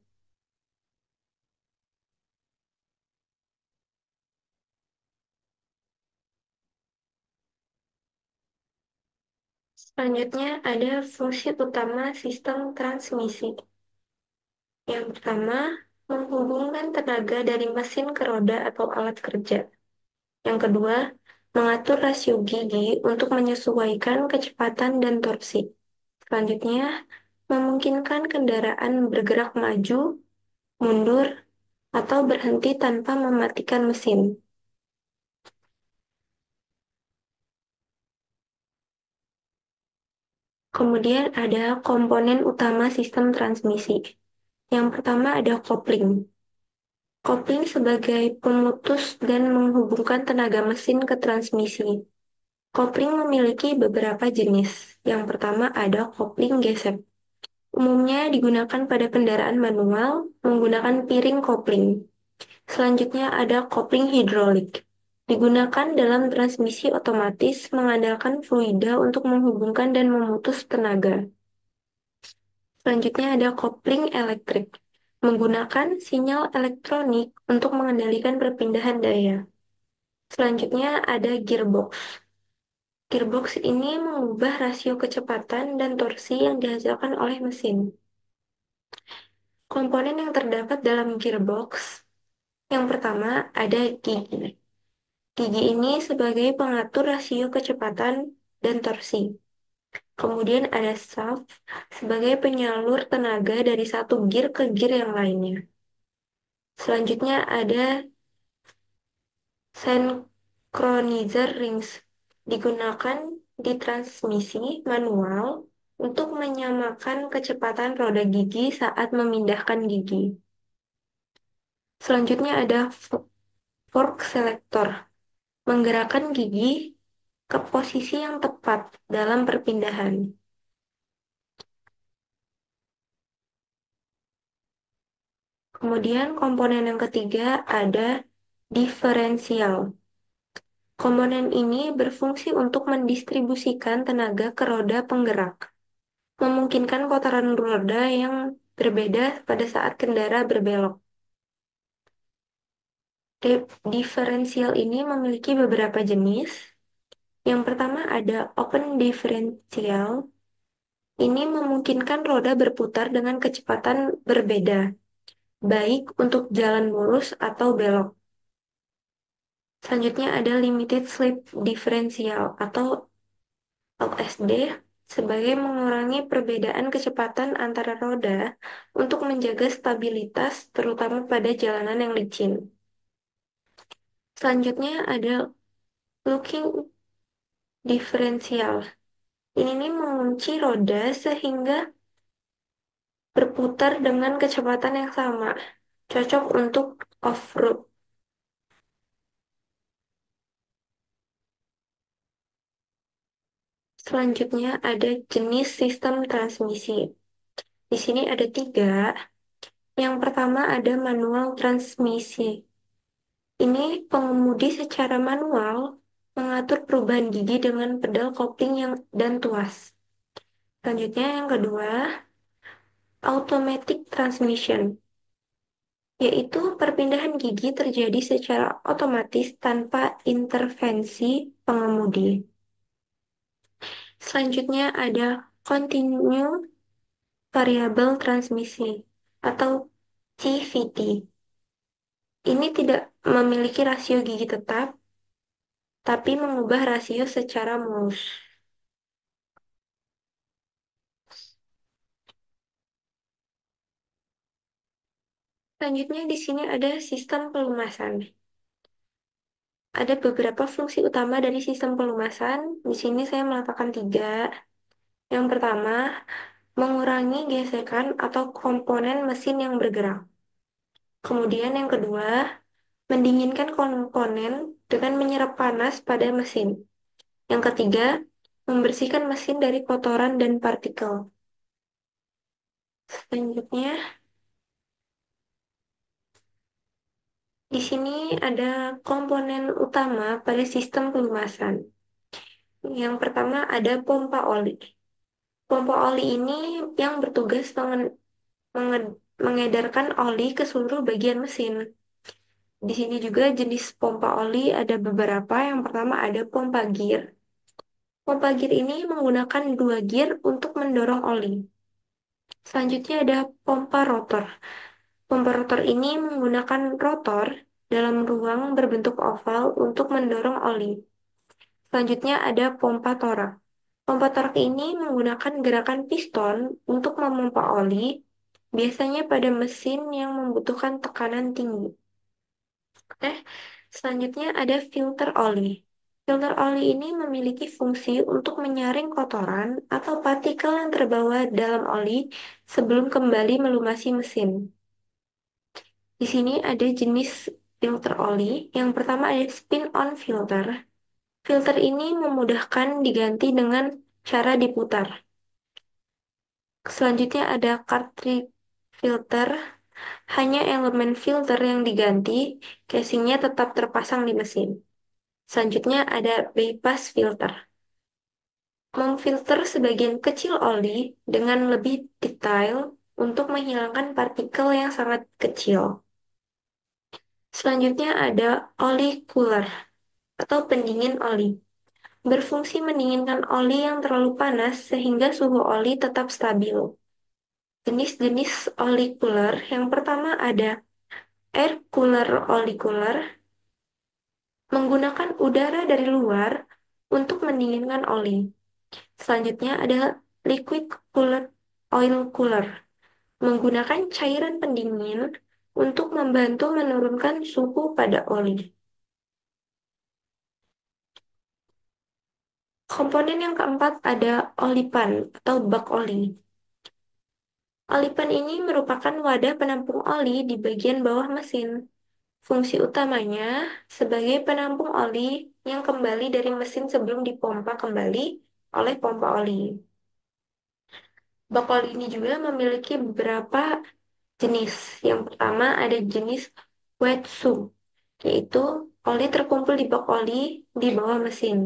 Speaker 1: Selanjutnya ada fungsi utama sistem transmisi. Yang pertama, menghubungkan tenaga dari mesin ke roda atau alat kerja. Yang kedua, mengatur rasio gigi untuk menyesuaikan kecepatan dan torsi. Selanjutnya, memungkinkan kendaraan bergerak maju, mundur, atau berhenti tanpa mematikan mesin. Kemudian ada komponen utama sistem transmisi. Yang pertama ada kopling. Kopling sebagai pemutus dan menghubungkan tenaga mesin ke transmisi. Kopling memiliki beberapa jenis. Yang pertama ada kopling gesek. Umumnya digunakan pada kendaraan manual menggunakan piring kopling. Selanjutnya ada kopling hidrolik. Digunakan dalam transmisi otomatis mengandalkan fluida untuk menghubungkan dan memutus tenaga. Selanjutnya ada kopling elektrik. Menggunakan sinyal elektronik untuk mengendalikan perpindahan daya. Selanjutnya ada gearbox. Gearbox ini mengubah rasio kecepatan dan torsi yang dihasilkan oleh mesin. Komponen yang terdapat dalam gearbox, yang pertama ada gigi. Gigi ini sebagai pengatur rasio kecepatan dan torsi. Kemudian ada shaft sebagai penyalur tenaga dari satu gear ke gear yang lainnya. Selanjutnya ada synchronizer rings digunakan di transmisi manual untuk menyamakan kecepatan roda gigi saat memindahkan gigi. Selanjutnya ada fork selector, menggerakkan gigi ke posisi yang tepat dalam perpindahan. Kemudian komponen yang ketiga ada diferensial. Komponen ini berfungsi untuk mendistribusikan tenaga ke roda penggerak, memungkinkan putaran roda yang berbeda pada saat kendara berbelok. Diferensial ini memiliki beberapa jenis. Yang pertama ada open differential. Ini memungkinkan roda berputar dengan kecepatan berbeda, baik untuk jalan lurus atau belok. Selanjutnya ada limited slip differential atau LSD sebagai mengurangi perbedaan kecepatan antara roda untuk menjaga stabilitas terutama pada jalanan yang licin. Selanjutnya ada Looking diferensial. Ini nih mengunci roda sehingga berputar dengan kecepatan yang sama. Cocok untuk off-road. Selanjutnya ada jenis sistem transmisi. Di sini ada tiga. Yang pertama ada manual transmisi. Ini pengemudi secara manual mengatur perubahan gigi dengan pedal kopling yang dan tuas. Selanjutnya yang kedua, automatic transmission, yaitu perpindahan gigi terjadi secara otomatis tanpa intervensi pengemudi. Selanjutnya ada continue variable transmisi atau CVT. Ini tidak memiliki rasio gigi tetap, tapi mengubah rasio secara mulus. Selanjutnya di sini ada sistem pelumasan. Ada beberapa fungsi utama dari sistem pelumasan. Di sini saya meletakkan tiga. Yang pertama, mengurangi gesekan atau komponen mesin yang bergerak. Kemudian yang kedua, mendinginkan komponen dengan menyerap panas pada mesin. Yang ketiga, membersihkan mesin dari kotoran dan partikel. Selanjutnya, di sini ada komponen utama pada sistem pelumasan. Yang pertama ada pompa oli. Pompa oli ini yang bertugas mengedarkan oli ke seluruh bagian mesin. Di sini juga jenis pompa oli ada beberapa. Yang pertama ada pompa gear. Pompa gear ini menggunakan dua gear untuk mendorong oli. Selanjutnya ada pompa rotor. Pompa rotor ini menggunakan rotor dalam ruang berbentuk oval untuk mendorong oli. Selanjutnya ada pompa torak. Pompa torak ini menggunakan gerakan piston untuk memompa oli, biasanya pada mesin yang membutuhkan tekanan tinggi. Eh, Selanjutnya ada filter oli. Filter oli ini memiliki fungsi untuk menyaring kotoran atau partikel yang terbawa dalam oli sebelum kembali melumasi mesin. Di sini ada jenis filter oli. Yang pertama ada spin-on filter. Filter ini memudahkan diganti dengan cara diputar. Selanjutnya ada cartridge filter. Hanya elemen filter yang diganti, casingnya tetap terpasang di mesin. Selanjutnya ada bypass filter. Memfilter sebagian kecil oli dengan lebih detail untuk menghilangkan partikel yang sangat kecil. Selanjutnya ada oli cooler atau pendingin oli. Berfungsi mendinginkan oli yang terlalu panas sehingga suhu oli tetap stabil. Jenis-jenis oli cooler yang pertama ada air cooler oli cooler, menggunakan udara dari luar untuk mendinginkan oli. Selanjutnya ada liquid cooler oil cooler, menggunakan cairan pendingin untuk membantu menurunkan suhu pada oli. Komponen yang keempat ada olipan atau bak oli. Olipan ini merupakan wadah penampung oli di bagian bawah mesin. Fungsi utamanya sebagai penampung oli yang kembali dari mesin sebelum dipompa kembali oleh pompa oli. Bak oli ini juga memiliki beberapa jenis. Yang pertama ada jenis wet sump, yaitu oli terkumpul di bak oli di bawah mesin.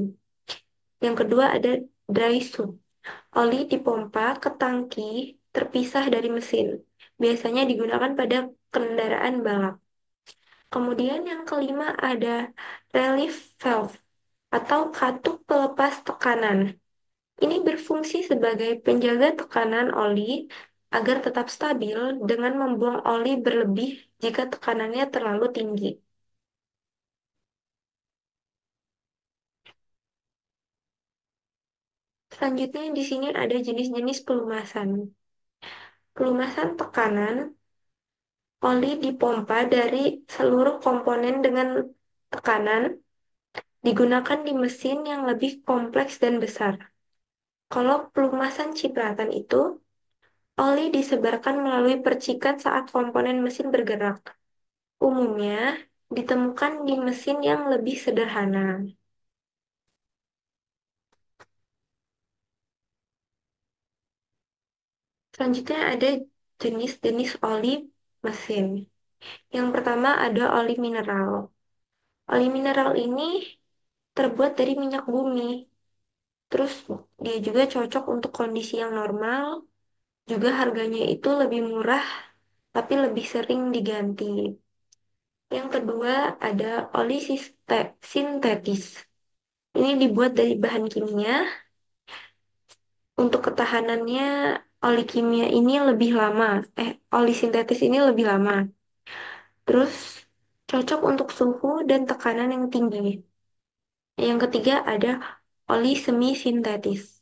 Speaker 1: Yang kedua ada dry sump. Oli dipompa ke tangki terpisah dari mesin. Biasanya digunakan pada kendaraan balap. Kemudian yang kelima ada relief valve atau katup pelepas tekanan. Ini berfungsi sebagai penjaga tekanan oli agar tetap stabil dengan membuang oli berlebih jika tekanannya terlalu tinggi. Selanjutnya di sini ada jenis-jenis pelumasan. Pelumasan tekanan, oli dipompa dari seluruh komponen dengan tekanan digunakan di mesin yang lebih kompleks dan besar. Kalau pelumasan cipratan itu, oli disebarkan melalui percikan saat komponen mesin bergerak. Umumnya ditemukan di mesin yang lebih sederhana. Selanjutnya ada jenis-jenis oli mesin. Yang pertama ada oli mineral. Oli mineral ini terbuat dari minyak bumi. Terus dia juga cocok untuk kondisi yang normal. Juga harganya itu lebih murah, tapi lebih sering diganti. Yang kedua ada oli sintetis. Ini dibuat dari bahan kimia. Untuk ketahanannya, oli kimia ini lebih lama. Oli sintetis ini lebih lama. Terus cocok untuk suhu dan tekanan yang tinggi. Yang ketiga ada oli semi sintetis.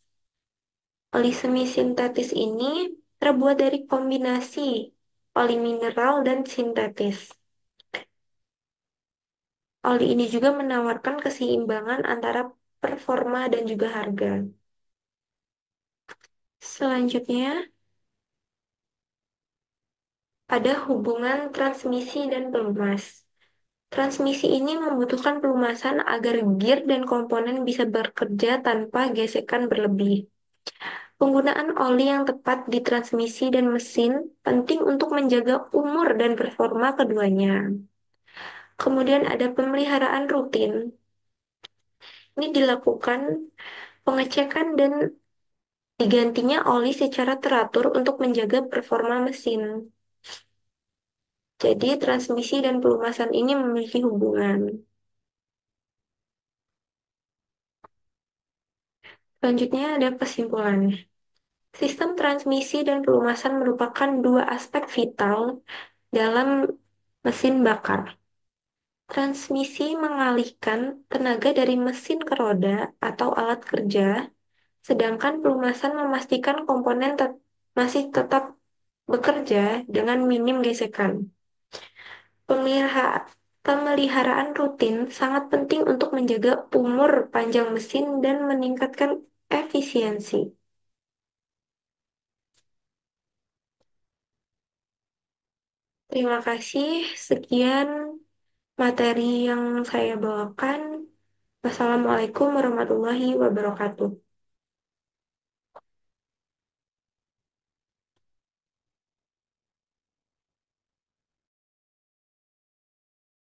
Speaker 1: Oli semi sintetis ini terbuat dari kombinasi oli mineral dan sintetis. Oli ini juga menawarkan keseimbangan antara performa dan juga harga. Selanjutnya, ada hubungan transmisi dan pelumas. Transmisi ini membutuhkan pelumasan agar gear dan komponen bisa bekerja tanpa gesekan berlebih. Penggunaan oli yang tepat di transmisi dan mesin penting untuk menjaga umur dan performa keduanya. Kemudian ada pemeliharaan rutin. Ini dilakukan pengecekan dan digantinya oli secara teratur untuk menjaga performa mesin. Jadi transmisi dan pelumasan ini memiliki hubungan. Selanjutnya ada kesimpulan. Sistem transmisi dan pelumasan merupakan dua aspek vital dalam mesin bakar. Transmisi mengalihkan tenaga dari mesin ke roda atau alat kerja, sedangkan pelumasan memastikan komponen masih tetap bekerja dengan minim gesekan. Pemeliharaan rutin sangat penting untuk menjaga umur panjang mesin dan meningkatkan efisiensi. Terima kasih. Sekian materi yang saya bawakan. Wassalamualaikum warahmatullahi wabarakatuh.